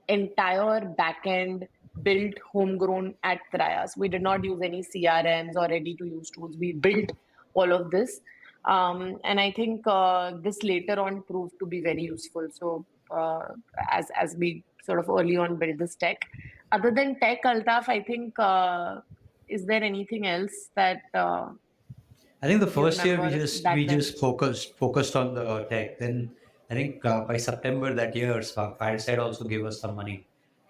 entire backend built homegrown at Trias. We did not use any CRMs or ready to use tools. We built all of this. And I think this later on proved to be very useful. So as we sort of early on build this tech, other than tech, Altaf, I think is there anything else that I think the you first year remember back we then? just focused on the tech. Then I think by September that year, Fireside also gave us some money,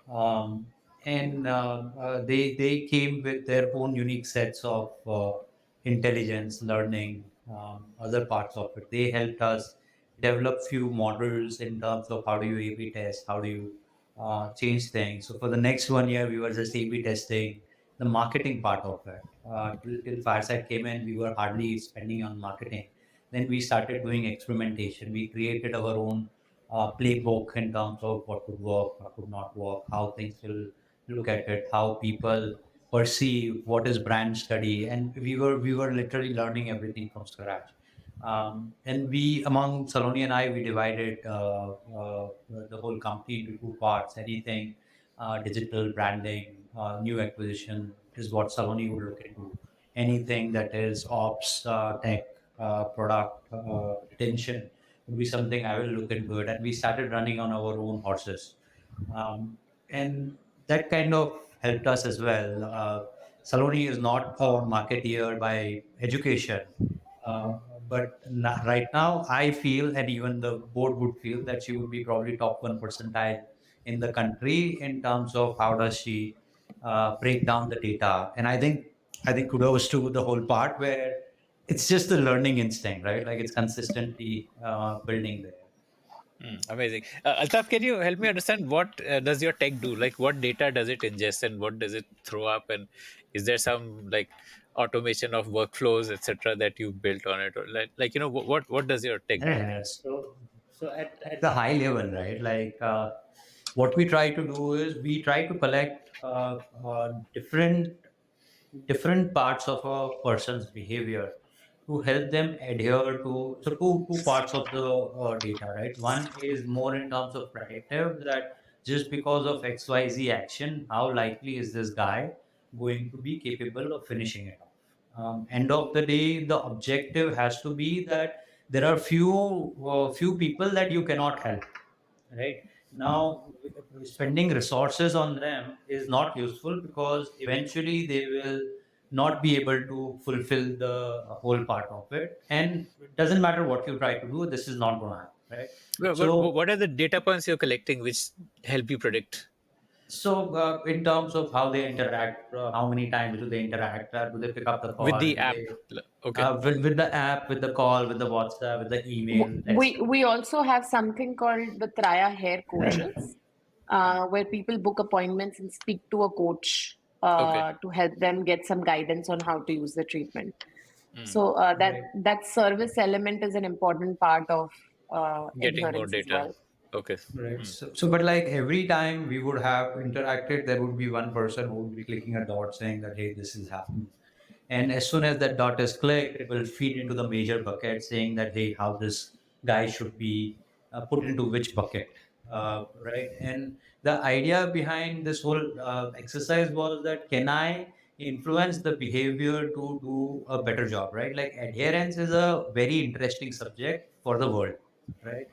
um, and they came with their own unique sets of intelligence, learning, other parts of it. They helped us develop few models in terms of how do you A/B test, how do you change things. So for the next 1 year, we were just A/B testing the marketing part of it. Till Fireside came in, we were hardly spending on marketing. Then we started doing experimentation. We created our own playbook in terms of what would work, what would not work, how things will look at it, how people perceive what is brand study, and we were literally learning everything from scratch. And we, among Saloni and I, we divided the whole company into two parts. Anything digital branding, new acquisition is what Saloni would look into. Anything that is ops, tech, product, retention would be something I will look into it. And we started running on our own horses. And that kind of helped us as well. Saloni is not a marketeer by education, uh, but right now, I feel, and even the board would feel, that she would be probably top 1 percentile in the country in terms of how does she break down the data. And I think kudos to the whole part where it's just the learning instinct, right? Like it's consistently building there. Amazing. Altaf, can you help me understand what does your tech do? Like, what data does it ingest, and what does it throw up? And is there some like automation of workflows, etc., that you built on it, or like what does your tech do? Yeah, so at the high level, right? Like what we try to do is we try to collect different parts of a person's behavior to help them adhere to. So two parts of the data, right? One is more in terms of predictive, that just because of XYZ action, how likely is this guy going to be capable of finishing it off? End of the day, the objective has to be that there are few people that you cannot help, right? Now spending resources on them is not useful because eventually they will not be able to fulfill the whole part of it, and it doesn't matter what you try to do, this is not going to happen, right? So What are the data points you're collecting which help you predict in terms of how they interact, how many times do they interact, do they pick up the with call, the do app? they Okay. with the app, with the call, with the WhatsApp, with the email, We texting. we also have something called the Traya hair coaches, where people book appointments and speak to a coach Okay. to help them get some guidance on how to use the treatment. Hmm. So that Right. that service element is an important part of Getting more adherence as data. well. Okay. Right. Hmm. So, but like every time we would have interacted, there would be one person who would be clicking a dot saying that, hey, this is happening. And as soon as that dot is clicked, it will feed into the major bucket saying that, hey, how this guy should be put into which bucket. Right. And the idea behind this whole exercise was that can I influence the behavior to do a better job, right? Like adherence is a very interesting subject for the world, right?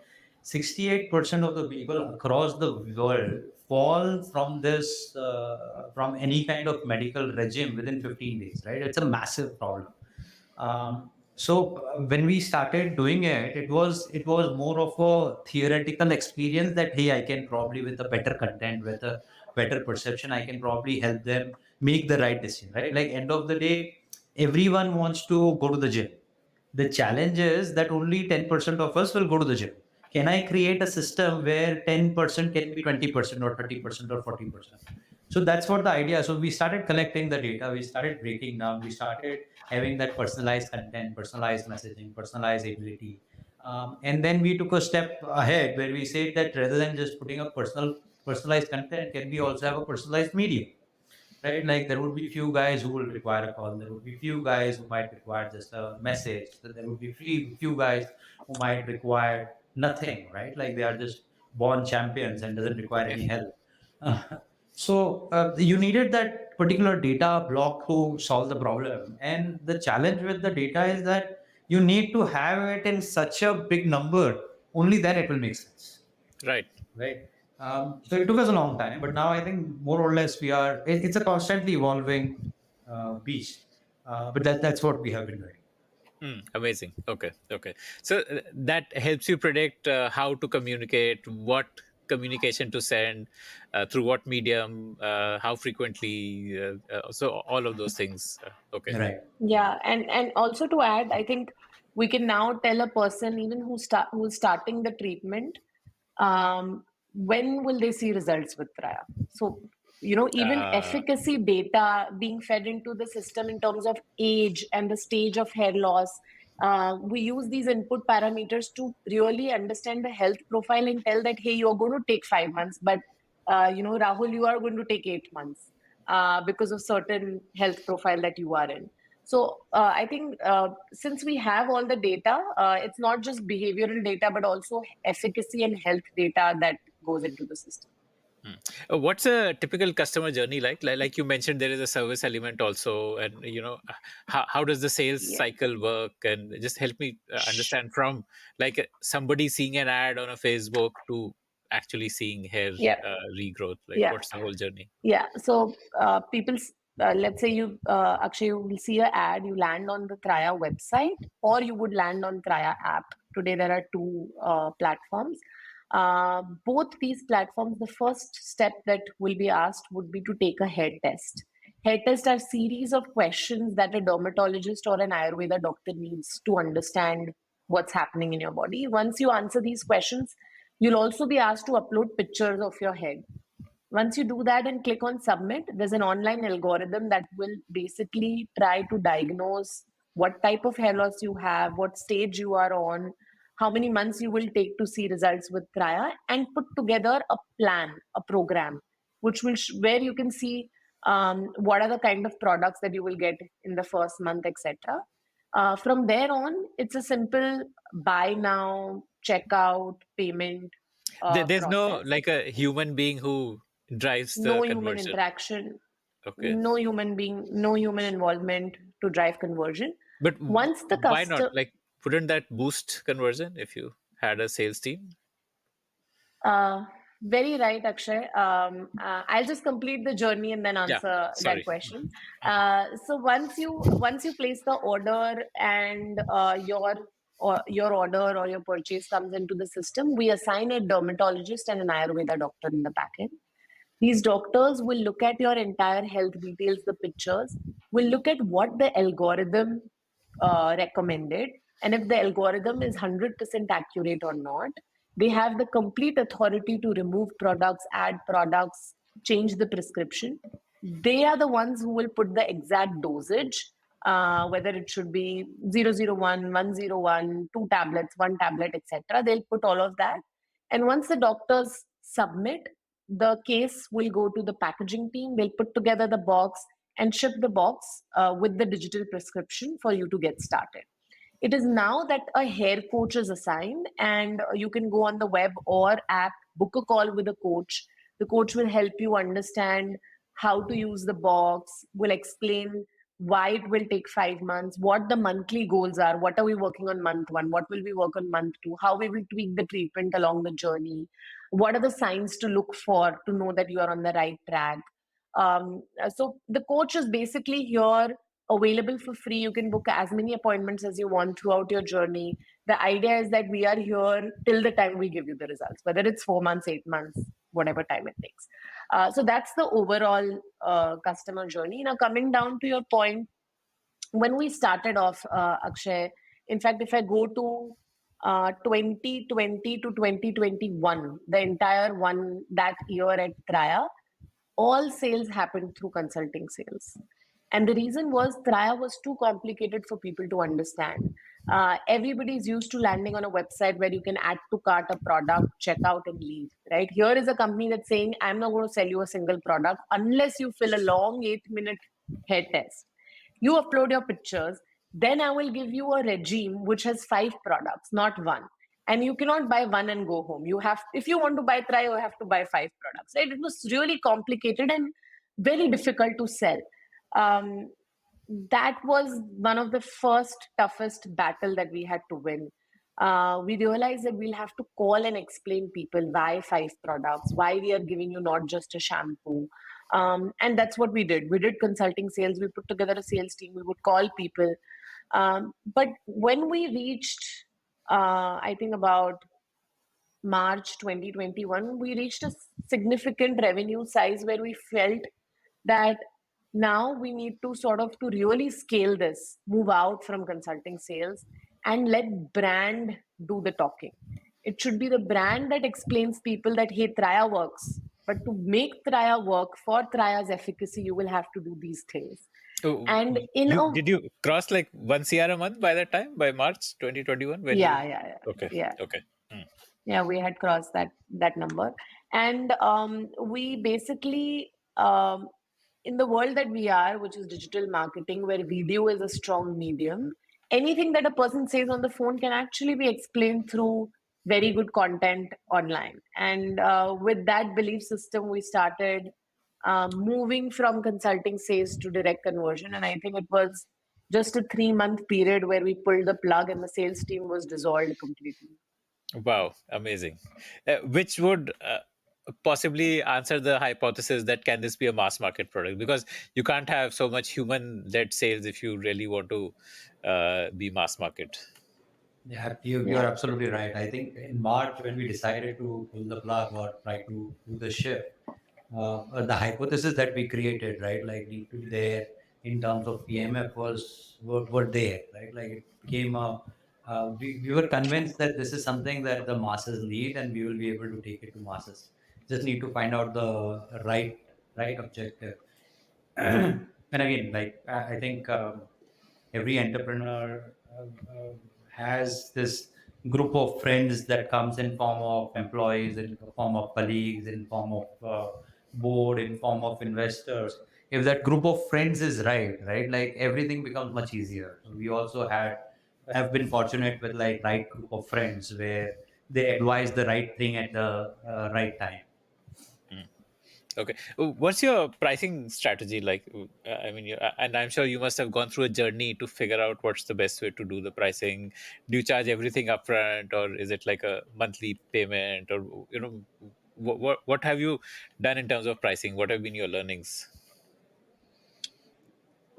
68% of the people across the world fall from this from any kind of medical regime within 15 days, right? It's a massive problem. So when we started doing it, it was more of a theoretical experience that hey, I can probably with a better content, with a better perception, I can probably help them make the right decision, right? Like end of the day, everyone wants to go to the gym. The challenge is that only 10% of us will go to the gym. Can I create a system where 10% can be 20% or 30% or 40%? So that's what the idea. So we started collecting the data, we started breaking down, we started having that personalized content, personalized messaging, personalized ability. And then we took a step ahead where we said that rather than just putting a personalized content, can we also have a personalized media? Right? Like there would be few guys who will require a call. There would be few guys who might require just a message. There would be few guys who might require nothing, right? Like they are just born champions and doesn't require any help. So you needed that particular data block to solve the problem. And the challenge with the data is that you need to have it in such a big number. Only then it will make sense. Right. Right. So it took us a long time, but now I think more or less we are. It's a constantly evolving beast, but that's what we have been doing. Amazing. Okay. Okay. So that helps you predict how to communicate, what communication to send, through what medium, how frequently. So all of those things. Okay. Right. Yeah, and also to add, I think we can now tell a person even who's starting the treatment, when will they see results with Traya? So, even Uh, efficacy data being fed into the system in terms of age and the stage of hair loss. We use these input parameters to really understand the health profile and tell that, hey, you're going to take 5 months, but Rahul, you are going to take 8 months because of certain health profile that you are in. So I think since we have all the data, it's not just behavioral data, but also efficacy and health data that goes into the system. What's a typical customer journey like? Like you mentioned, there is a service element also, and how does the sales Yeah. cycle work? And just help me understand from like somebody seeing an ad on a Facebook to actually seeing hair Yeah. regrowth. Like, Yeah. what's the whole journey? Yeah. So let's say Akshay, you will see an ad, you land on the Traya website, or you would land on Traya app. Today there are two platforms. Both these platforms, the first step that will be asked would be to take a hair test. Hair tests are series of questions that a dermatologist or an Ayurveda doctor needs to understand what's happening in your body. Once you answer these questions, you'll also be asked to upload pictures of your head. Once you do that and click on submit, there's an online algorithm that will basically try to diagnose what type of hair loss you have, what stage you are on, how many months you will take to see results with Traya, and put together a plan, a program, which will where you can see what are the kind of products that you will get in the first month, etc. From there on, it's a simple buy now, checkout, payment There's no process. like a human being who drives the No human conversion. interaction, Okay, no human being, no human involvement to drive conversion. but Once the why not? customer, Like, wouldn't that boost conversion if you had a sales team? uh, very right, Akshay. I'll just complete the journey and then Yeah. answer that Sorry. question. So once you place the order and your order or your purchase comes into the system, we assign a dermatologist and an Ayurveda doctor in the backend. These doctors will look at your entire health details, the pictures, will look at what the algorithm recommended, and if the algorithm is 100% accurate or not. They have the complete authority to remove products, add products, change the prescription. They are the ones who will put the exact dosage, whether it should be 001, 101, 2 tablets, 1 tablet, etc. They'll put all of that. And once the doctors submit, the case will go to the packaging team. They'll put together the box and ship the box with the digital prescription for you to get started. It is now that a hair coach is assigned, and you can go on the web or app, book a call with a coach. The coach will help you understand how to use the box, will explain why it will take 5 months, what the monthly goals are, what are we working on month one, what will we work on month two, how we will tweak the treatment along the journey, what are the signs to look for to know that you are on the right track. So the coach is basically here, available for free. You can book as many appointments as you want throughout your journey. The idea is that we are here till the time we give you the results, whether it's 4 months, 8 months, whatever time it takes. So that's the overall customer journey. Now, coming down to your point, when we started off, Akshay, in fact, if I go to 2020 to 2021, the entire that year at Traya, all sales happened through consulting sales. And the reason was Traya was too complicated for people to understand. Everybody's used to landing on a website where you can add to cart a product, check out, and leave. Right? Here is a company that's saying, I'm not going to sell you a single product unless you fill a long 8-minute hair test. You upload your pictures, then I will give you a regime which has 5 products, not one. And you cannot buy one and go home. You have, if you want to buy Try, you have to buy 5 products. Right? It was really complicated and very difficult to sell. Um, that was one of the first toughest battle that we had to win. We realized that we'll have to call and explain people why 5 products, why we are giving you not just a shampoo. And that's what we did. We did consulting sales. We put together a sales team. We would call people. But when we reached, I think about March 2021, we reached a significant revenue size where we felt that now we need to sort of to really scale this, move out from consulting sales and let brand do the talking. It should be the brand that explains people that, hey, Traya works. But to make Traya work for Traya's efficacy, you will have to do these things. So And in you a did you cross like 1 CR a month by that time, by March 2021 when yeah, you yeah, yeah, okay. yeah. Okay. Hmm. Yeah, we had crossed that number, and we basically in the world that we are, which is digital marketing, where video is a strong medium, anything that a person says on the phone can actually be explained through very good content online. And with that belief system, we started moving from consulting sales to direct conversion. And I think it was just a 3-month period where we pulled the plug and the sales team was dissolved completely. Wow, amazing. Which would possibly answer the hypothesis that can this be a mass market product? Because you can't have so much human-led sales if you really want to be mass market. Yeah, you're Yeah. absolutely right. I think in March, when we decided to pull the plug or try to do the shift, the hypothesis that we created, right, like need to be there in terms of PMF were there, right? Like it became we were convinced that this is something that the masses need and we will be able to take it to masses. Just need to find out the right objective. And again, like I think every entrepreneur has this group of friends that comes in form of employees, in form of colleagues, in form of board, in form of investors. If that group of friends is right, like everything becomes much easier. So we also have been fortunate with like right group of friends where they advise the right thing at the right time. Okay. What's your pricing strategy like? I mean, and I'm sure you must have gone through a journey to figure out what's the best way to do the pricing. Do you charge everything upfront, or is it like a monthly payment, or what have you done in terms of pricing? What have been your learnings?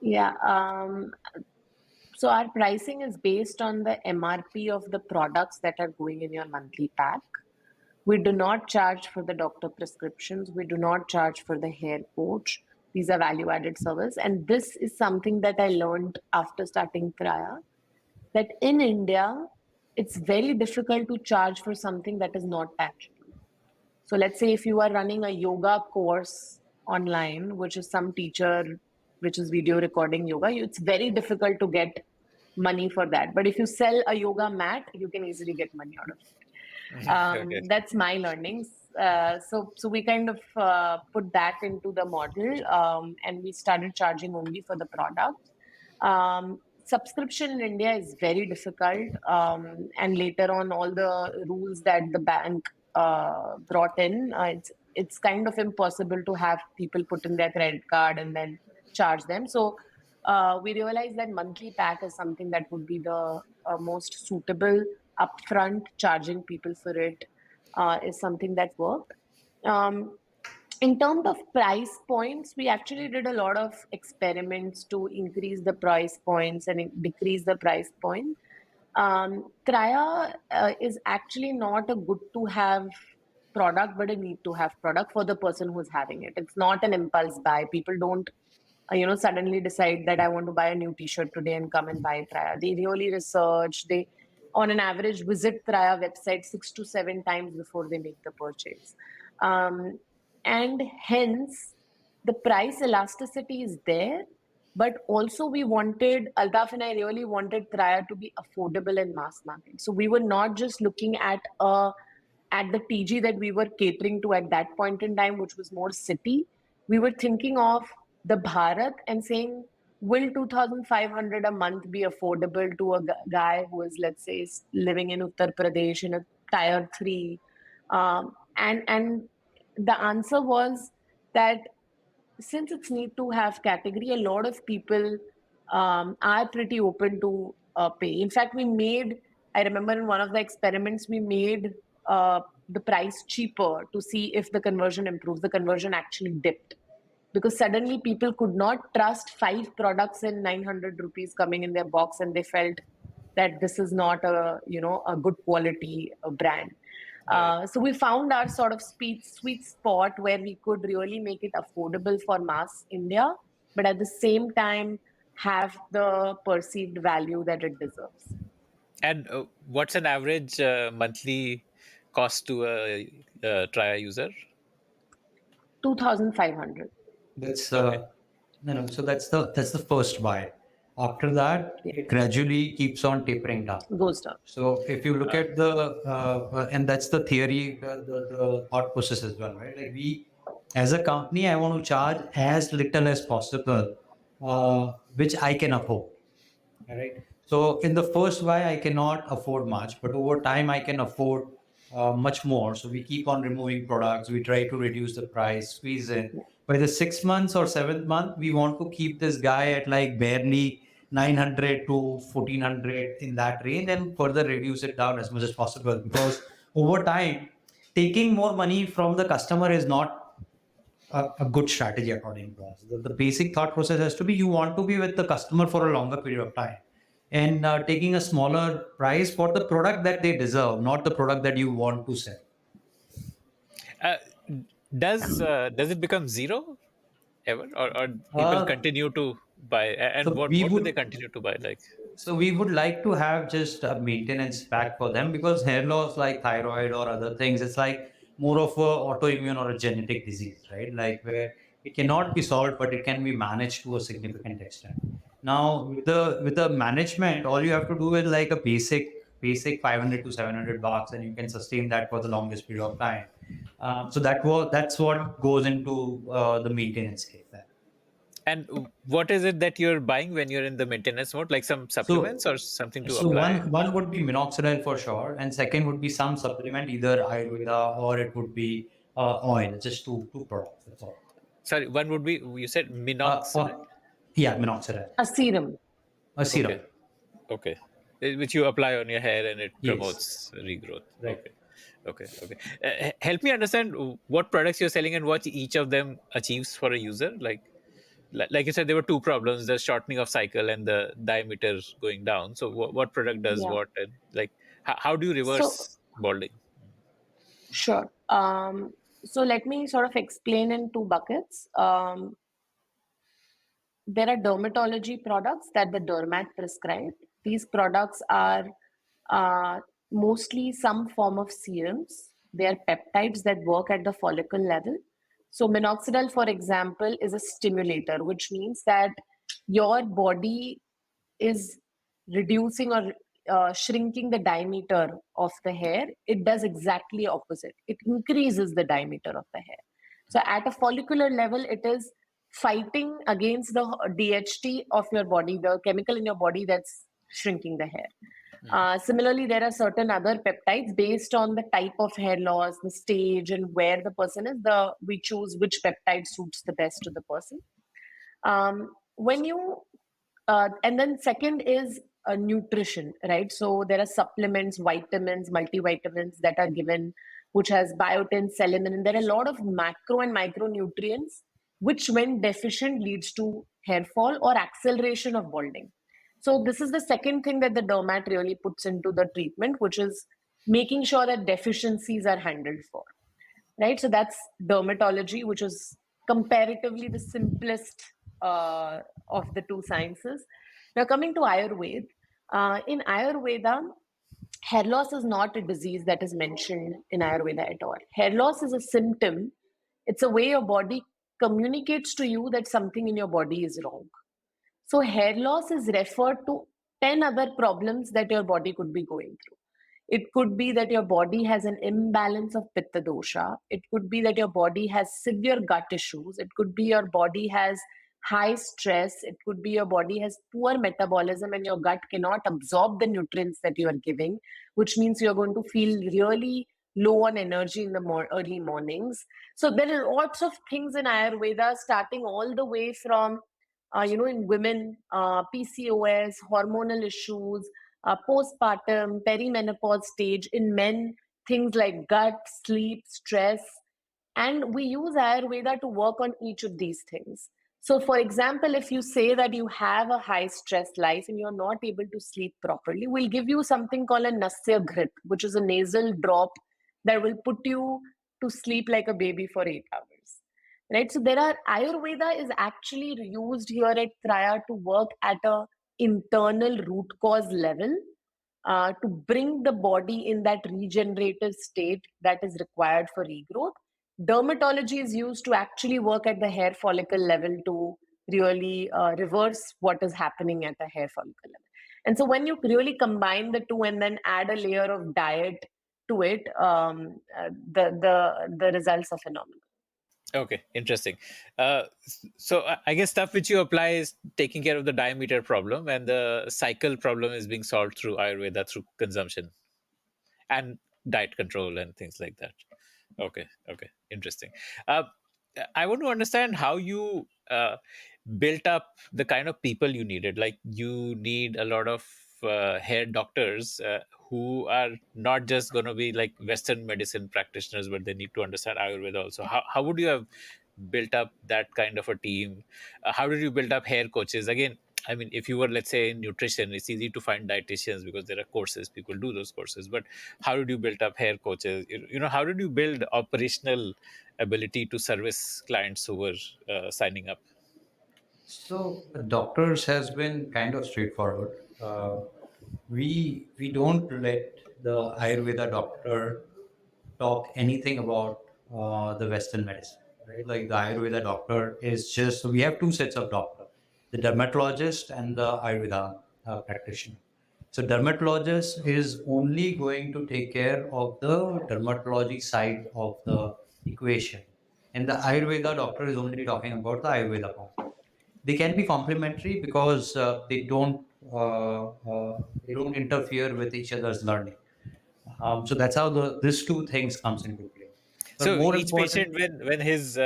Yeah. So our pricing is based on the MRP of the products that are going in your monthly pack. We do not charge for the doctor prescriptions. We do not charge for the hair coach. These are value added service. And this is something that I learned after starting Traya, that in India, it's very difficult to charge for something that is not tangible. So let's say if you are running a yoga course online, which is some teacher, which is video recording yoga, it's very difficult to get money for that. But if you sell a yoga mat, you can easily get money out of it. Okay. That's my learnings. So we kind of put that into the model, and we started charging only for the product. Subscription in India is very difficult, and later on, all the rules that the bank brought in, it's kind of impossible to have people put in their credit card and then charge them. So we realized that monthly pack is something that would be the most suitable upfront, charging people for it. is something that worked. Um, in terms of price points, we actually did a lot of experiments to increase the price points and decrease the price point. Traya is actually not a good to have product, but a need to have product for the person who's having it. It's not an impulse buy. People don't suddenly decide that I want to buy a new t-shirt today and come and buy Traya. They really research. They on an average visit Traya website 6 to 7 times before they make the purchase. And hence the price elasticity is there, but also we wanted, Altaf and I really wanted Traya to be affordable in mass market. So we were not just looking at the TG that we were catering to at that point in time, which was more city. We were thinking of the Bharat and saying, will 2,500 a month be affordable to a guy who is, let's say, living in Uttar Pradesh in a tier three? And the answer was that since it's need to have category, a lot of people are pretty open to pay. In fact, I remember in one of the experiments, we made the price cheaper to see if the conversion improves. The conversion actually dipped because suddenly people could not trust 5 products in 900 rupees coming in their box, and they felt that this is not a good quality brand. Right. So we found our sort of sweet spot where we could really make it affordable for mass India, but at the same time have the perceived value that it deserves. And what's an average monthly cost to a Traya user? 2,500. That's Okay. no. So that's the first buy. After that, Yeah, it gradually keeps on tapering down. goes down. So if you look at and that's the theory, the thought process as well, right? Like as a company, I want to charge as little as possible, which I can afford. All right. So in the first buy, I cannot afford much, but over time, I can afford much more. So we keep on removing products. We try to reduce the price, squeeze in. Yeah. By the 6 months or 7th month, we want to keep this guy at like barely 900 to 1400 in that range and further reduce it down as much as possible. Because over time, taking more money from the customer is not a good strategy according to us. The basic thought process has to be you want to be with the customer for a longer period of time and taking a smaller price for the product that they deserve, not the product that you want to sell. Uh, does it become zero ever, or people Uh, continue to buy? And so what we do would they continue to buy? Like, So we would like to have just a maintenance pack for them because hair loss like thyroid or other things, it's like more of a autoimmune or a genetic disease, right? Like where it cannot be solved, but it can be managed to a significant extent. Now with the management, all you have to do is like a basic 500 to 700 bucks, and you can sustain that for the longest period of time. So that's what goes into the maintenance case there. and what is it that you're buying when you're in the maintenance mode? Like some So supplements or something to So apply? one would be minoxidil for sure, and second would be some supplement, either Ayurveda or it would be oil. Just two products. That's all. Sorry, one would be, you said minoxidil. Yeah, minoxidil, A serum. a Okay, serum. okay. Which you apply on your hair and it Yes, promotes regrowth. right. Okay, okay. Help me understand what products you're selling and what each of them achieves for a user. Like you said, there were two problems: the shortening of cycle and the diameter going down. So, what product does Yeah. what, and like how do you So reverse balding? sure. So let me sort of explain in 2 buckets. There are dermatology products that the dermat prescribed. These products are uh, mostly some form of serums. They are peptides that work at the follicle level. So, minoxidil, for example, is a stimulator, which means that your body is reducing or shrinking the diameter of the hair. It does exactly opposite. It increases the diameter of the hair. So at a follicular level, it is fighting against the DHT of your body, the chemical in your body that's shrinking the hair. Similarly, there are certain other peptides based on the type of hair loss, the stage, and where the person is. We choose which peptide suits the best to the person. When you and then second is nutrition, right? So there are supplements, vitamins, multivitamins that are given which has biotin, selenin, and there are a lot of macro and micronutrients which, when deficient, leads to hair fall or acceleration of balding. So this is the second thing that the dermat really puts into the treatment, which is making sure that deficiencies are handled for. Right? So that's dermatology, which is comparatively the simplest of the two sciences. Now, coming to Ayurveda, in Ayurveda, hair loss is not a disease that is mentioned in Ayurveda at all. Hair loss is a symptom, it's a way your body communicates to you that something in your body is wrong. So, hair loss is referred to 10 other problems that your body could be going through. It could be that your body has an imbalance of pitta dosha. It could be that your body has severe gut issues. It could be your body has high stress. It could be your body has poor metabolism and your gut cannot absorb the nutrients that you are giving, which means you're going to feel really low on energy in the early mornings. So there are lots of things in Ayurveda, starting all the way from, in women, PCOS, hormonal issues, postpartum, perimenopause stage. In men, things like gut, sleep, stress. And we use Ayurveda to work on each of these things. So, for example, if you say that you have a high stress life and you're not able to sleep properly, we'll give you something called a Nasya Ghrip, which is a nasal drop that will put you to sleep like a baby for 8 hours. Right? So there are Ayurveda is actually used here at Traya to work at a internal root cause level, to bring the body in that regenerative state that is required for regrowth. Dermatology is used to actually work at the hair follicle level to really reverse what is happening at the hair follicle level. And so when you really combine the two and then add a layer of diet to it, the results are phenomenal. Okay, interesting. So I guess stuff which you apply is taking care of the diameter problem, and the cycle problem is being solved through Ayurveda, through consumption and diet control and things like that. Okay, okay, interesting. Uh, I want to understand how you built up the kind of people you needed. Like, you need a lot of hair doctors who are not just going to be like Western medicine practitioners, but they need to understand Ayurveda also. How would you have built up that kind of a team? How did you build up hair coaches? Again, I mean, if you were, let's say, in nutrition, it's easy to find dietitians because there are courses, people do those courses. But how did you build up hair coaches? How did you build operational ability to service clients who were signing up? So doctors has been kind of straightforward. We don't let the Ayurveda doctor talk anything about the Western medicine, right? Like the Ayurveda doctor is just, so we have two sets of doctor, the dermatologist and the Ayurveda practitioner. So dermatologist is only going to take care of the dermatology side of the equation. And the Ayurveda doctor is only talking about the Ayurveda part. They can be complementary because they don't interfere with each other's learning. So that's how these two things comes into play. But So more each important, patient, when his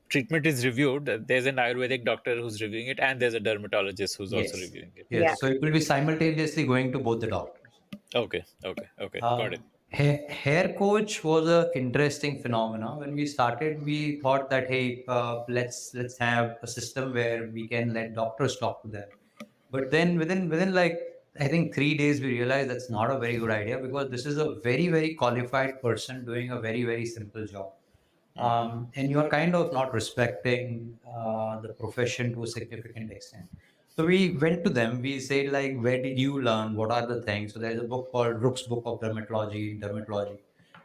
treatment is reviewed, there's an Ayurvedic doctor who's reviewing it, and there's a dermatologist who's also yes, reviewing it. Yeah. yes. So it will be simultaneously going to both the doctors. Okay, okay, okay, got it. Hair coach was a interesting phenomena. When we started, we thought that hey, let's have a system where we can let doctors talk to them. But then within like I think 3 days, we realized that's not a very good idea because this is a very qualified person doing a very simple job. And you are kind of not respecting the profession to a significant extent. So we went to them. We said like, where did you learn? What are the things? So there's a book called Rook's Book of Dermatology.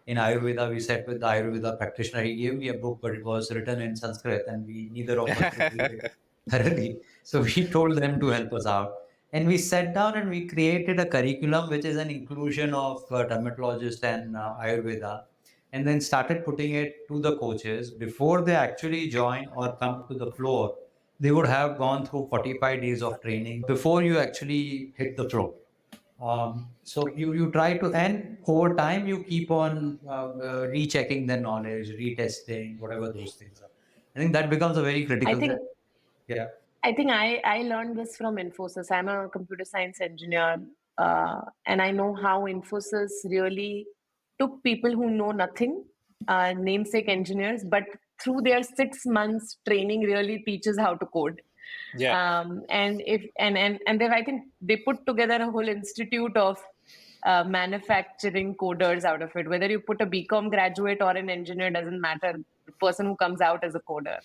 In Ayurveda, we sat with the Ayurveda practitioner. He gave me a book, but it was written in Sanskrit, and we neither of us could read it thoroughly. So we told them to help us out. And we sat down and we created a curriculum which is an inclusion of dermatologist and Ayurveda, and then started putting it to the coaches before they actually join or come to the floor. They would have gone through 45 days of training before you actually hit the floor. So you try to, and over time you keep on rechecking the knowledge, retesting, whatever those things are. I think that becomes a very I critical think thing. Yeah. I learned this from Infosys. I'm a computer science engineer, and I know how Infosys really took people who know nothing, namesake engineers, but through their 6 months training, really teaches how to code. Yeah. And if and they've, I think they put together a whole institute of manufacturing coders out of it. Whether you put a BCom graduate or an engineer, doesn't matter. The person who comes out as a coder.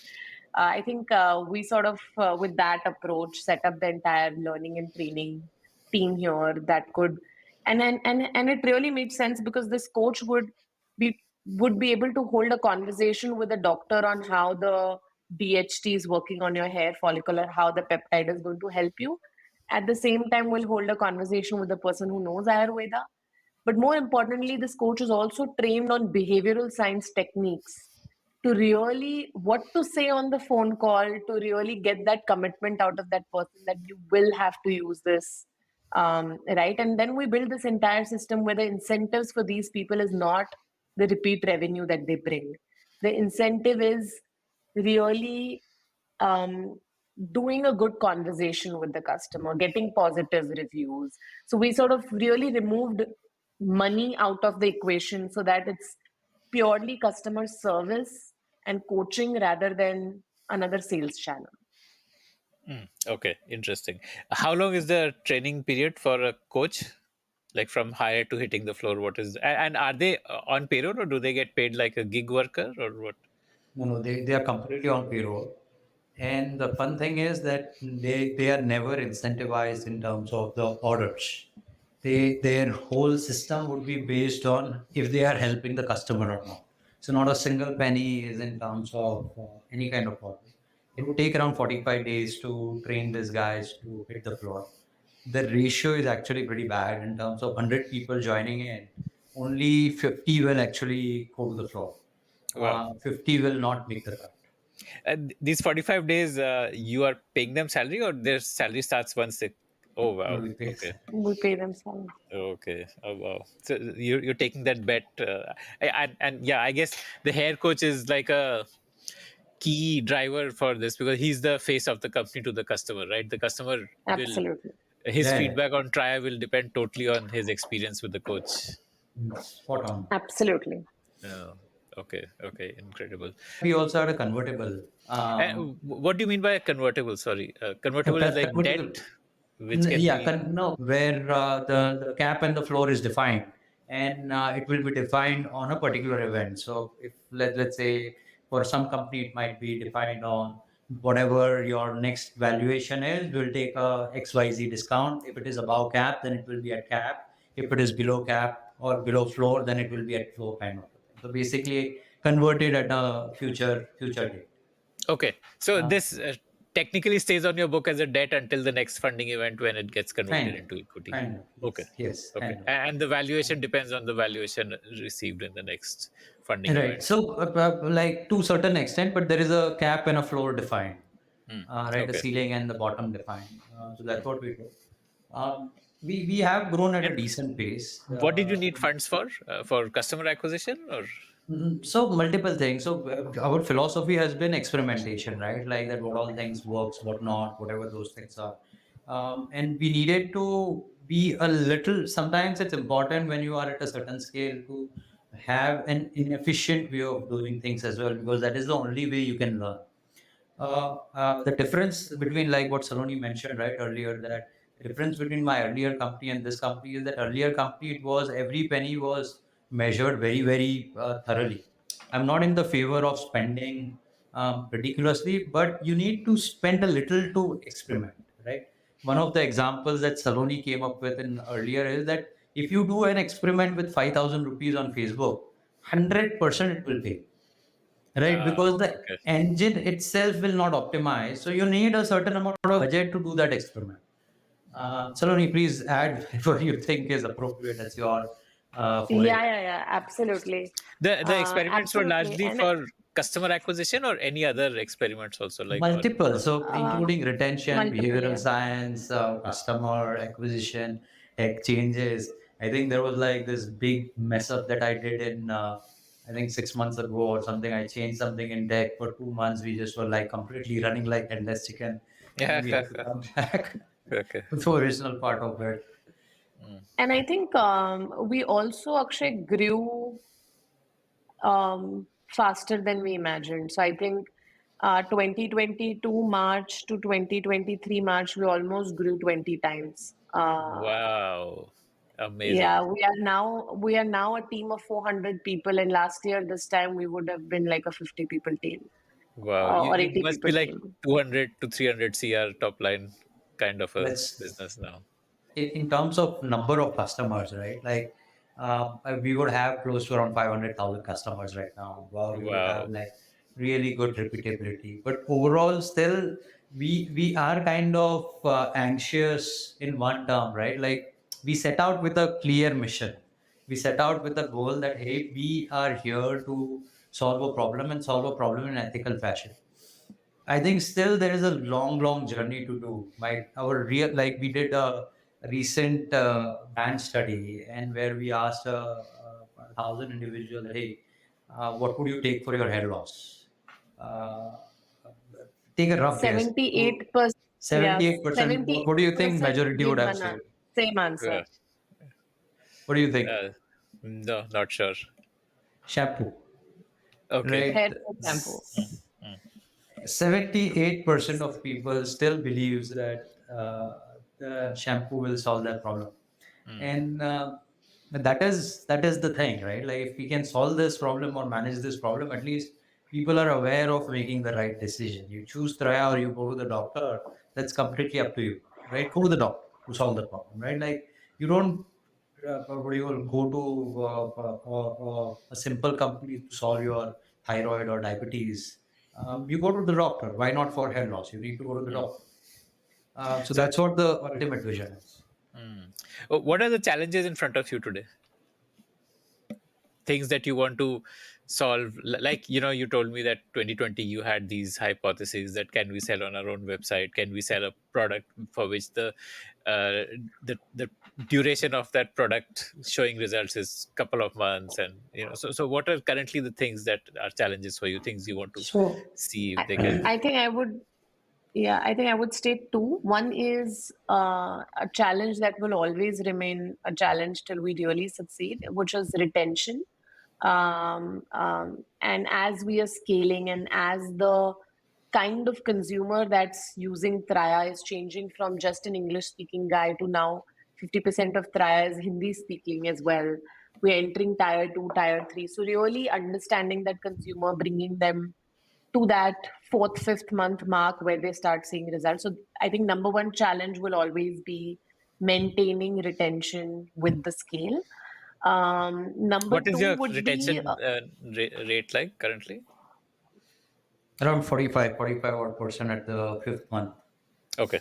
I think we sort of, with that approach, set up the entire learning and training team here that could, and it really made sense because this coach be would be able to hold a conversation with a doctor on how the DHT is working on your hair follicle or how the peptide is going to help you. At the same time, we'll hold a conversation with the person who knows Ayurveda. But more importantly, this coach is also trained on behavioral science techniques to really what to say on the phone call to really get that commitment out of that person that you will have to use this, right? And then we build this entire system where the incentives for these people is not the repeat revenue that they bring. The incentive is really doing a good conversation with the customer, getting positive reviews. So we sort of really removed money out of the equation so that it's purely customer service and coaching rather than another sales channel. Okay, interesting. How long is the training period for a coach? Like from hire to hitting the floor, what is and are they on payroll or do they get paid like a gig worker or what? No, they are completely on payroll. And the fun thing is that they are never incentivized in terms of the orders. Their whole system would be based on if they are helping the customer or not. So not a single penny is in terms of any kind of order. It would take around 45 days to train these guys to hit the floor. The ratio is actually pretty bad in terms of 100 people joining in. Only 50 will actually go to the floor. Wow. 50 will not make the cut. And these 45 days, you are paying them salary or their salary starts once they. Oh, No, wow. we pay. Okay. We pay them salary. Okay. Oh, wow. So you're taking that bet. And yeah, I guess the hair coach is like a key driver for this because he's the face of the company to the customer, right? The customer will, Absolutely. his Yeah, yeah. feedback on Traya will depend totally on his experience with the coach. Spot on. Absolutely. Oh, okay. Okay. Incredible. We also had a convertible. What do you mean by a convertible? Sorry, convertible is like debt, Convertible. which can Yeah, be. no, where the cap and the floor is defined, and it will be defined on a particular event. So if let's say for some company it might be defined on whatever your next valuation is, we'll take a XYZ discount. If it is above cap, then it will be at cap. If it is below cap or below floor, then it will be at floor kind of thing. So basically converted at a future date. Okay, so Uh, this technically stays on your book as a debt until the next funding event when it gets converted kind into equity. kind of, Okay, yes, okay, kind of. and the valuation depends on the valuation received in the next funding Right. event. So, like to certain extent, but there is a cap and a floor defined, Hmm. right? A Okay, ceiling and the bottom defined. So that's what we do. We have grown at a and decent pace. what did you need funds for customer acquisition or? So multiple things. So our philosophy has been experimentation, right? Like that, what all things works, what not, whatever those things are. And we needed to be a little. Sometimes it's important when you are at a certain scale to have an inefficient way of doing things as well, because that is the only way you can learn. The difference between like what Saloni mentioned right earlier, that the difference between my earlier company and this company is that earlier company it was every penny was measured very thoroughly. I'm not in the favor of spending ridiculously, but you need to spend a little to experiment, right? One of the examples that Saloni came up with in earlier is that if you do an experiment with 5,000 rupees on Facebook, 100% it will pay, right? Because the Okay. engine itself will not optimize, so you need a certain amount of budget to do that experiment. Saloni, please add what you think is appropriate as your foray. Yeah, absolutely. The experiments were Absolutely. largely And for customer acquisition or any other experiments also like or. Multiple, so um, including retention, multiple, behavioral yeah. science, customer acquisition, exchanges. I think there was like this big mess up that I did in, I think 6 months ago or something. I changed something in deck for 2 months. We just were like completely running like endless chicken, and Yeah. we had to come back Okay. to the original part of it. And I think we also actually grew faster than we imagined. So I think 2022 March to 2023 March, we almost grew 20 times. Wow, Yeah, amazing. we are now a team of 400 people, and last year this time we would have been like a 50 people team Wow, or you 80 must be people like team. 200 to 300 CR top line kind of a Let's business now. in terms of number of customers, right? Like we would have close to around 500,000 customers right now. Wow, we would have Wow. like really good repeatability. But overall, still we are kind of anxious in one term, right? Like we set out with a clear mission. We set out with a goal that hey, we are here to solve a problem and solve a problem in ethical fashion. I think still there is a long, long journey to do. Our real, like we did a recent band study, and where we asked 1,000 individuals, hey, what would you take for your hair loss? Uh, take a rough guess. 78%, yeah, 78%. What do you think 78% majority would give have one said? same Yeah. answer. What do you think? Uh, no, not sure. Shampoo, Okay. right? Hair for shampoo. 78% of people still believes that the shampoo will solve that problem, and that is the thing, right? Like if we can solve this problem or manage this problem, at least people are aware of making the right decision. You choose Traya or you go to the doctor, that's completely up to you, right? Go to the doctor to solve the problem, right? Like you don't what do you call, go to a simple company to solve your thyroid or diabetes. You go to the doctor. Why not for hair loss? You need to go to the Mm. doctor. So So, that's what the ultimate vision is. what are the challenges in front of you today? Things that you want to solve, like you told me that 2020 you had these hypotheses that can we sell on our own website, can we sell a product for which uh, the duration of that product showing results is couple of months, and so what are currently the things that are challenges for you, things you want to So see if I, they can. I think I would, yeah, I think I would state two. One is a challenge that will always remain a challenge till we really succeed, which is retention. And as we are scaling and as the kind of consumer that's using Traya is changing from just an English speaking guy to now 50% of Traya is Hindi speaking as well. We're entering tier two, tier three. So, really understanding that consumer, bringing them to that fourth, fifth month mark where they start seeing results. So, I think number one challenge will always be maintaining retention with the scale. Number What is two your would be retention rate like currently? around 45 odd percent at the fifth month. Okay.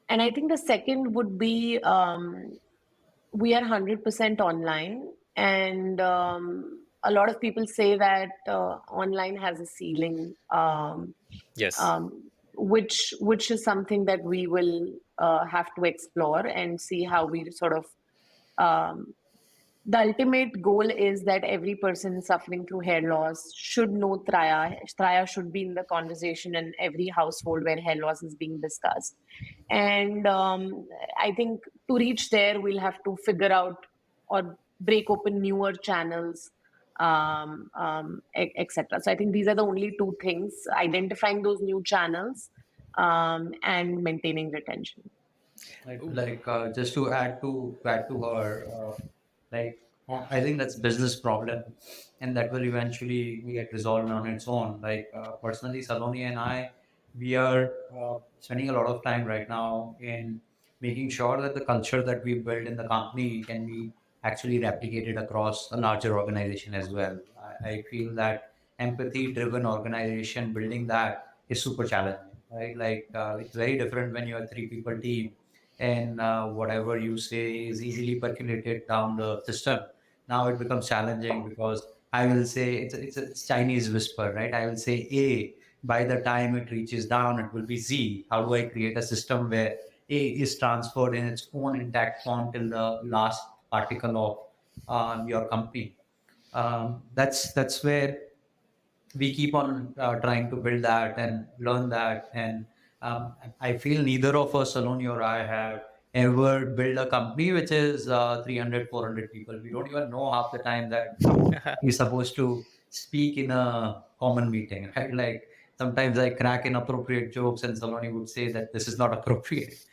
and I think the second would be we are 100% online. And a lot of people say that online has a ceiling, Yes. which is something that we will have to explore and see how we sort of um, the ultimate goal is that every person suffering through hair loss should know Traya. Traya should be in the conversation in every household where hair loss is being discussed. And I think to reach there, we'll have to figure out or break open newer channels, etc. So I think these are the only two things: identifying those new channels and maintaining retention. Right. Like just to add to her, like I think that's business problem, and that will eventually get resolved on its own. Like personally, Saloni and I, we are spending a lot of time right now in making sure that the culture that we build in the company can be actually replicated across a larger organization as well. I feel that empathy-driven organization building that is super challenging, right? Like it's very different when you are three people team and whatever you say is easily percolated down the system. Now it becomes challenging because I will say it's Chinese whisper, right? I will say A. By the time it reaches down, it will be Z. How do I create a system where A is transferred in its own intact form till the last particle of your company? That's where we keep on trying to build that and learn that. And I feel neither of us, Saloni or I, have ever build a company which is 300, 400 people. We don't even know half the time that we're supposed to speak in a common meeting, right? Like sometimes I crack inappropriate jokes and Saloni would say that this is not appropriate.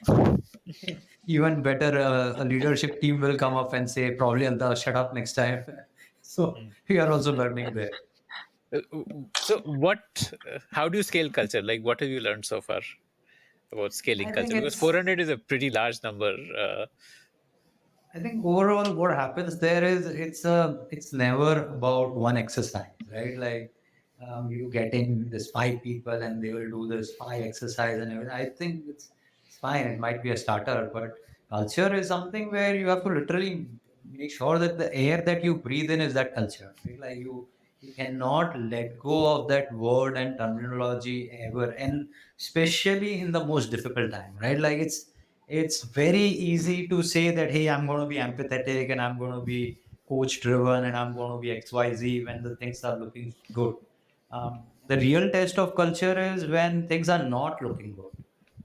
Even better, a leadership team will come up and say, probably Alta, shut up next time. So we are also learning there. So how do you scale culture? Like, what have you learned so far about scaling I culture? think Because it's 400 is a pretty large number. I think overall what happens there is it's never about one exercise, right? Like you get in this five people and they will do this five exercise and everything. I think it's fine. It might be a starter, but culture is something where you have to literally make sure that the air that you breathe in is that culture. Right? Like you cannot let go of that word and terminology ever, and especially in the most difficult time, right? Like it's very easy to say that hey, I'm going to be empathetic and I'm going to be coach driven and I'm going to be xyz when the things are looking good. The real test of culture is when things are not looking good,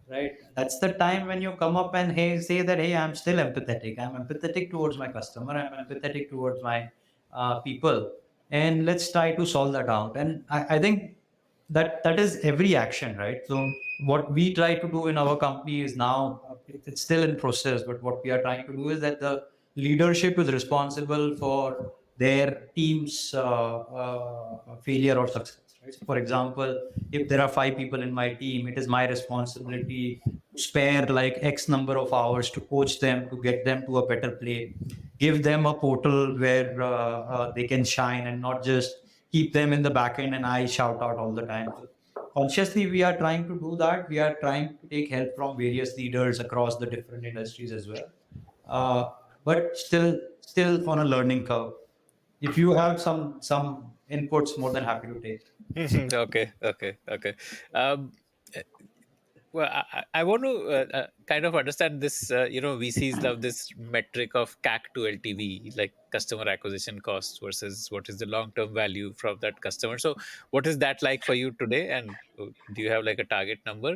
right? That's the time when you come up and hey, say that hey, I'm still empathetic, I'm empathetic towards my customer, I'm empathetic towards my people, and let's try to solve that out. And I think that is every action, right? So what we try to do in our company is now it's still in process, but what we are trying to do is that the leadership is responsible for their team's failure or success, right? So for example, if there are five people in my team, it is my responsibility to spare like X number of hours to coach them, to get them to a better play, give them a portal where they can shine and not just keep them in the back end and I shout out all the time. So consciously, we are trying to do that. We are trying to take help from various leaders across the different industries as well. Uh, but still on a learning curve. If you have some inputs, more than happy to take. Okay. Um, well, I want to kind of understand this. VCs love this metric of CAC to LTV, like customer acquisition cost versus what is the long-term value from that customer. So, what is that like for you today? And do you have like a target number?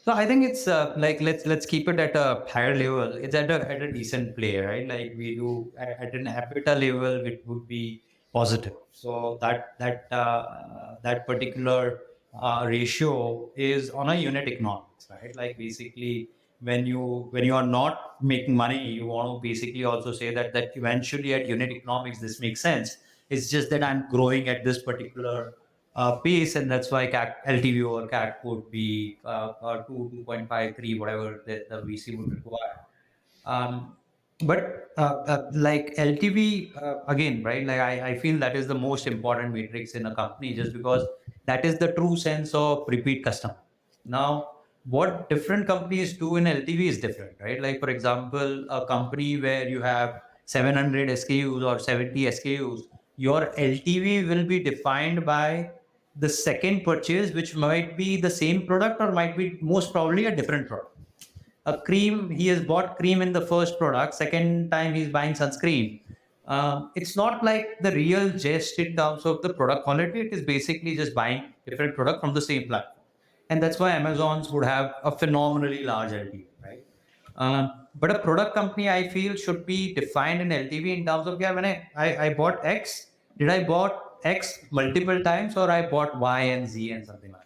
So I think it's like let's keep it at a higher level. It's at a decent play, right? Like we do at an EBITDA level, it would be positive. So that particular ratio is on a unit economics, right? Like basically when you are not making money, you want to basically also say that eventually at unit economics this makes sense. It's just that I'm growing at this particular pace, and that's why LTV over CAC would be 2, 2.5, 3, whatever the VC would require. Um, but like LTV, again, right? Like I feel that is the most important matrix in a company just because that is the true sense of repeat customer. Now, what different companies do in LTV is different, right? Like, for example, a company where you have 700 SKUs or 70 SKUs, your LTV will be defined by the second purchase, which might be the same product or might be most probably a different product. A cream, he has bought cream in the first product, second time he's buying sunscreen. It's not like the real gist in terms of the product quality. It is basically just buying different product from the same platform, and that's why Amazons would have a phenomenally large LTV, right? But a product company, I feel, should be defined in LTV in terms of, yeah, when I bought X, did I bought X multiple times or I bought Y and Z and something like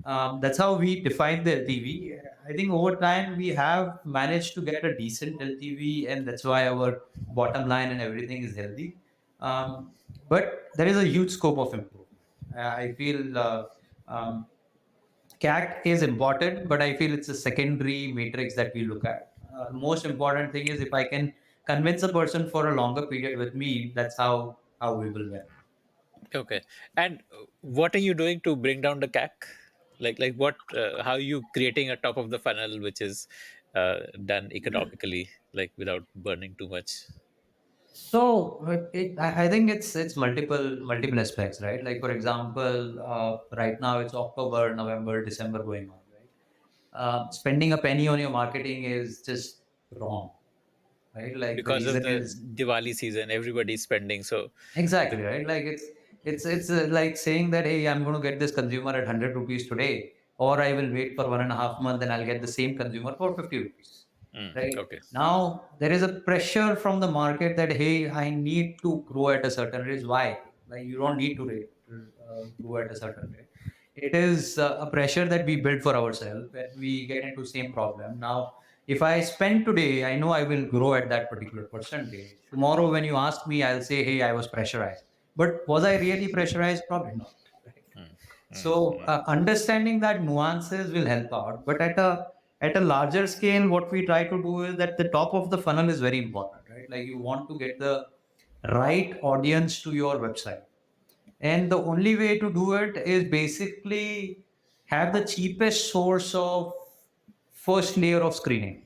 that. That's how we define the LTV. I think over time we have managed to get a decent LTV, and that's why our bottom line and everything is healthy. Um, but there is a huge scope of improvement. I feel CAC is important, but I feel it's a secondary matrix that we look at. The most important thing is if I can convince a person for a longer period with me, that's how we will win. Okay. And what are you doing to bring down the CAC? Like what? How are you creating a top of the funnel which is done economically, like without burning too much? So I think it's multiple aspects, right? Like for example, right now it's October, November, December going on, right? Spending a penny on your marketing is just wrong, right? Like the Because of reason the is Diwali season, everybody's spending. So exactly right. Like it's like saying that hey, I'm going to get this consumer at 100 rupees today, or I will wait for 1.5 months and I'll get the same consumer for 50 rupees. right? Okay. Now there is a pressure from the market that hey, I need to grow at a certain rate. Why? Like you don't need to grow at a certain rate. It is a pressure that we build for ourselves when we get into same problem. Now, if I spend today, I know I will grow at that particular percentage. Tomorrow, when you ask me, I'll say, hey, I was pressurized. But was I really pressurized? Probably not. Right? So understanding that nuances will help out. But at a larger scale, what we try to do is that the top of the funnel is very important, right? Like you want to get the right audience to your website. And the only way to do it is basically have the cheapest source of first layer of screening,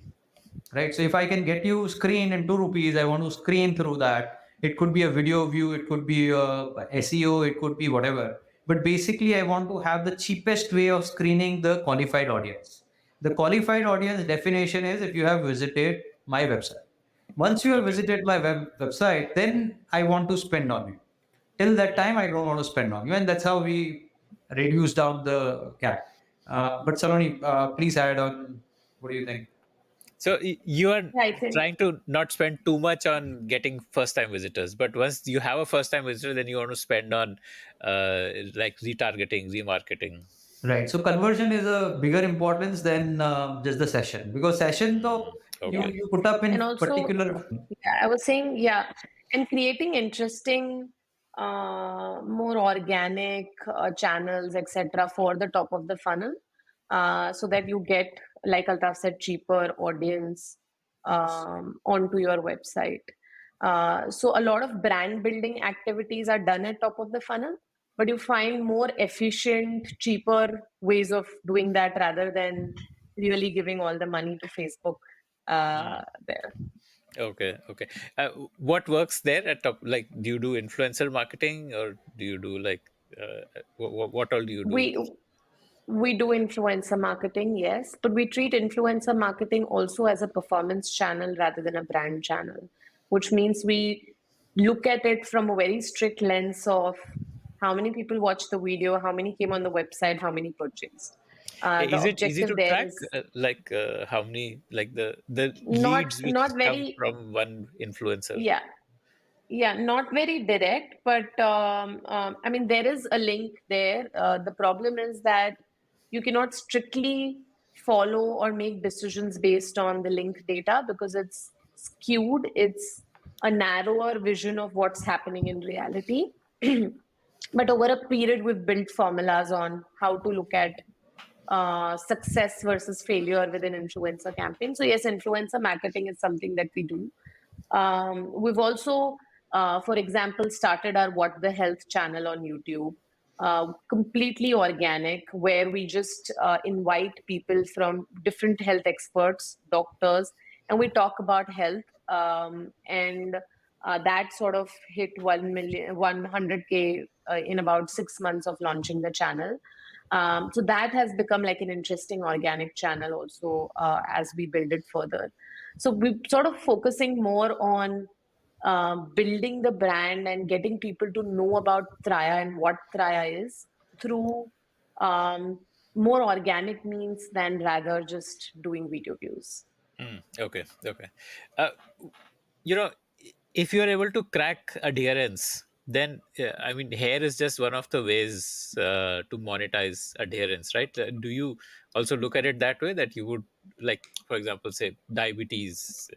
right? So if I can get you screen in 2 rupees, I want to screen through that. It could be a video view, it could be SEO, it could be whatever. But basically, I want to have the cheapest way of screening the qualified audience. The qualified audience definition is if you have visited my website. Once you have Okay. visited my website, then I want to spend on you. Till that time, I don't want to spend on you, and that's how we reduce down the CAC. But Saloni, please add on. What do you think? So you are I think trying to not spend too much on getting first time visitors, but once you have a first time visitor, then you want to spend on like retargeting, remarketing. Right. So conversion is a bigger importance than just the session because session though Okay. you put up and in also particular. yeah, I was saying yeah, and creating interesting, more organic channels, etc., for the top of the funnel, so that you get, like Altaf said, cheaper audience onto your website. So a lot of brand building activities are done at top of the funnel, but you find more efficient, cheaper ways of doing that rather than really giving all the money to Facebook there. Okay. Okay. What works there at top? Like, do you do influencer marketing or do you do like what all do you do? We we do influencer marketing, yes, but we treat influencer marketing also as a performance channel rather than a brand channel, which means we look at it from a very strict lens of how many people watched the video, how many came on the website, how many purchased. The Is it easy objective to there track? is Like how many like the not leads which not come very, from one influencer? yeah, yeah, not very direct, but I mean, there is a link there. The problem is that you cannot strictly follow or make decisions based on the link data because it's skewed. It's a narrower vision of what's happening in reality. But over a period, we've built formulas on how to look at success versus failure within influencer campaigns. So yes, influencer marketing is something that we do. We've also, for example, started our What the Health channel on YouTube, completely organic, where we just invite people from different health experts, doctors, and we talk about health. And that sort of hit 1 million, 100K in about 6 months of launching the channel. So that has become like an interesting organic channel also as we build it further. So we're sort of focusing more on building the brand and getting people to know about Traya and what Traya is through more organic means than rather just doing video views. Okay. Okay. Uh, you know, if you're able to crack adherence, then I mean, hair is just one of the ways to monetize adherence, right? Do you also look at it that way, that you would, like, for example, say diabetes,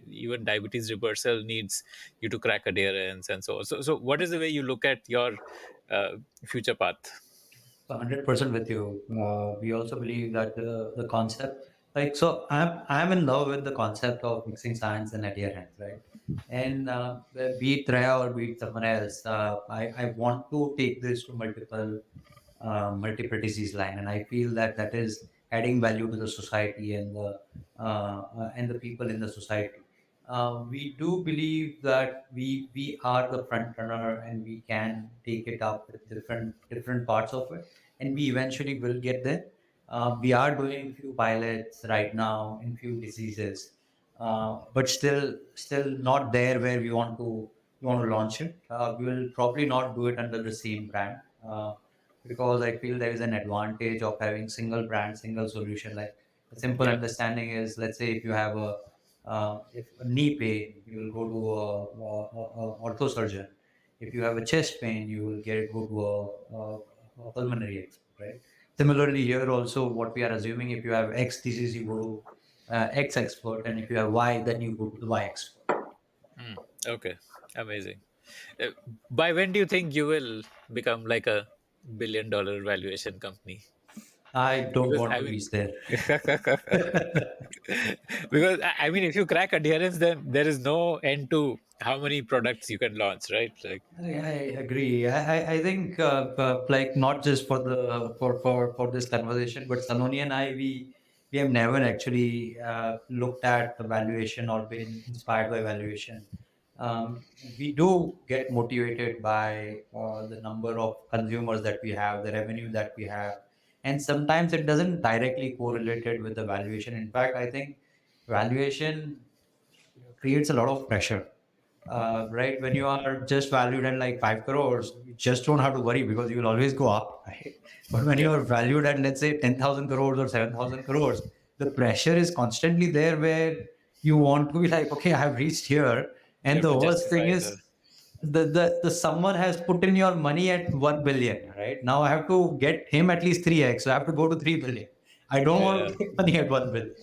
even diabetes reversal needs you to crack adherence and so on. So what is the way you look at your future path? 100% with you. We also believe that the concept, like, so I'm in love with the concept of mixing science and adherence, right? And be it Traya or be it someone else, I want to take this to multiple disease line, and I feel that that is adding value to the society and the people in the society. We do believe that we are the front runner and we can take it up with different parts of it, and we eventually will get there. We are doing few pilots right now in few diseases, but still not there where we want to launch it. We will probably not do it under the same brand. Because I feel there is an advantage of having single brand, single solution. Like A simple Yeah. understanding is, let's say if you have if a knee pain, you will go to a ortho surgeon. If you have a chest pain, you will go to a pulmonary expert, right? Similarly, here also, what we are assuming, if you have X disease, you go to X expert, and if you have Y, then you go to the Y expert. Mm. Okay. Amazing. Uh, by when do you think you will become like a $1 billion valuation company? I don't Because want I to mean, reach there. because I mean, if you crack adherence, then there is no end to how many products you can launch, right? Like, I agree. I think like not just for the for this conversation, but Saloni and I, we have never actually looked at the valuation or been inspired by valuation. We do get motivated by the number of consumers that we have, the revenue that we have, and sometimes it doesn't directly correlated with the valuation. In fact, I think valuation creates a lot of pressure. Right, when you are just valued at like 5 crores, you just don't have to worry because you will always go up, right? But when yeah, you are valued at, let's say, 10,000 crores or 7,000 crores, the pressure is constantly there where you want to be like, okay, I have reached here. you And have the to worst thing justify the. is the someone has put in your money at 1 billion, right? Now I have to get him at least 3x. So I have to go to 3 billion. I don't want Yeah. to take money at 1 billion.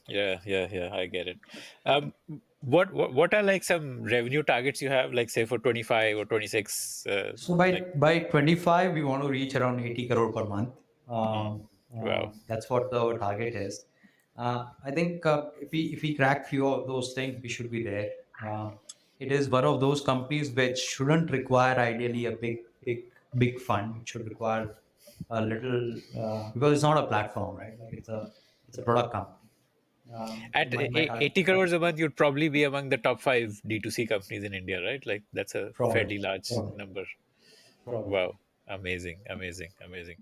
Yeah, yeah, yeah. I get it. Um, what are like some revenue targets you have, like say for 25 or 26? So Like, by 25, we want to reach around 80 crore per month. mm, wow. That's what our target is. I think if we crack few of those things, we should be there. It is one of those companies which shouldn't require ideally a big fund. It should require a little because it's not a platform, right? Like it's a product company. So At my target 80 crores a month, you'd probably be among the top five D2C companies in India, right? Like that's a probably fairly large probably number. probably. Wow. Amazing, amazing, amazing.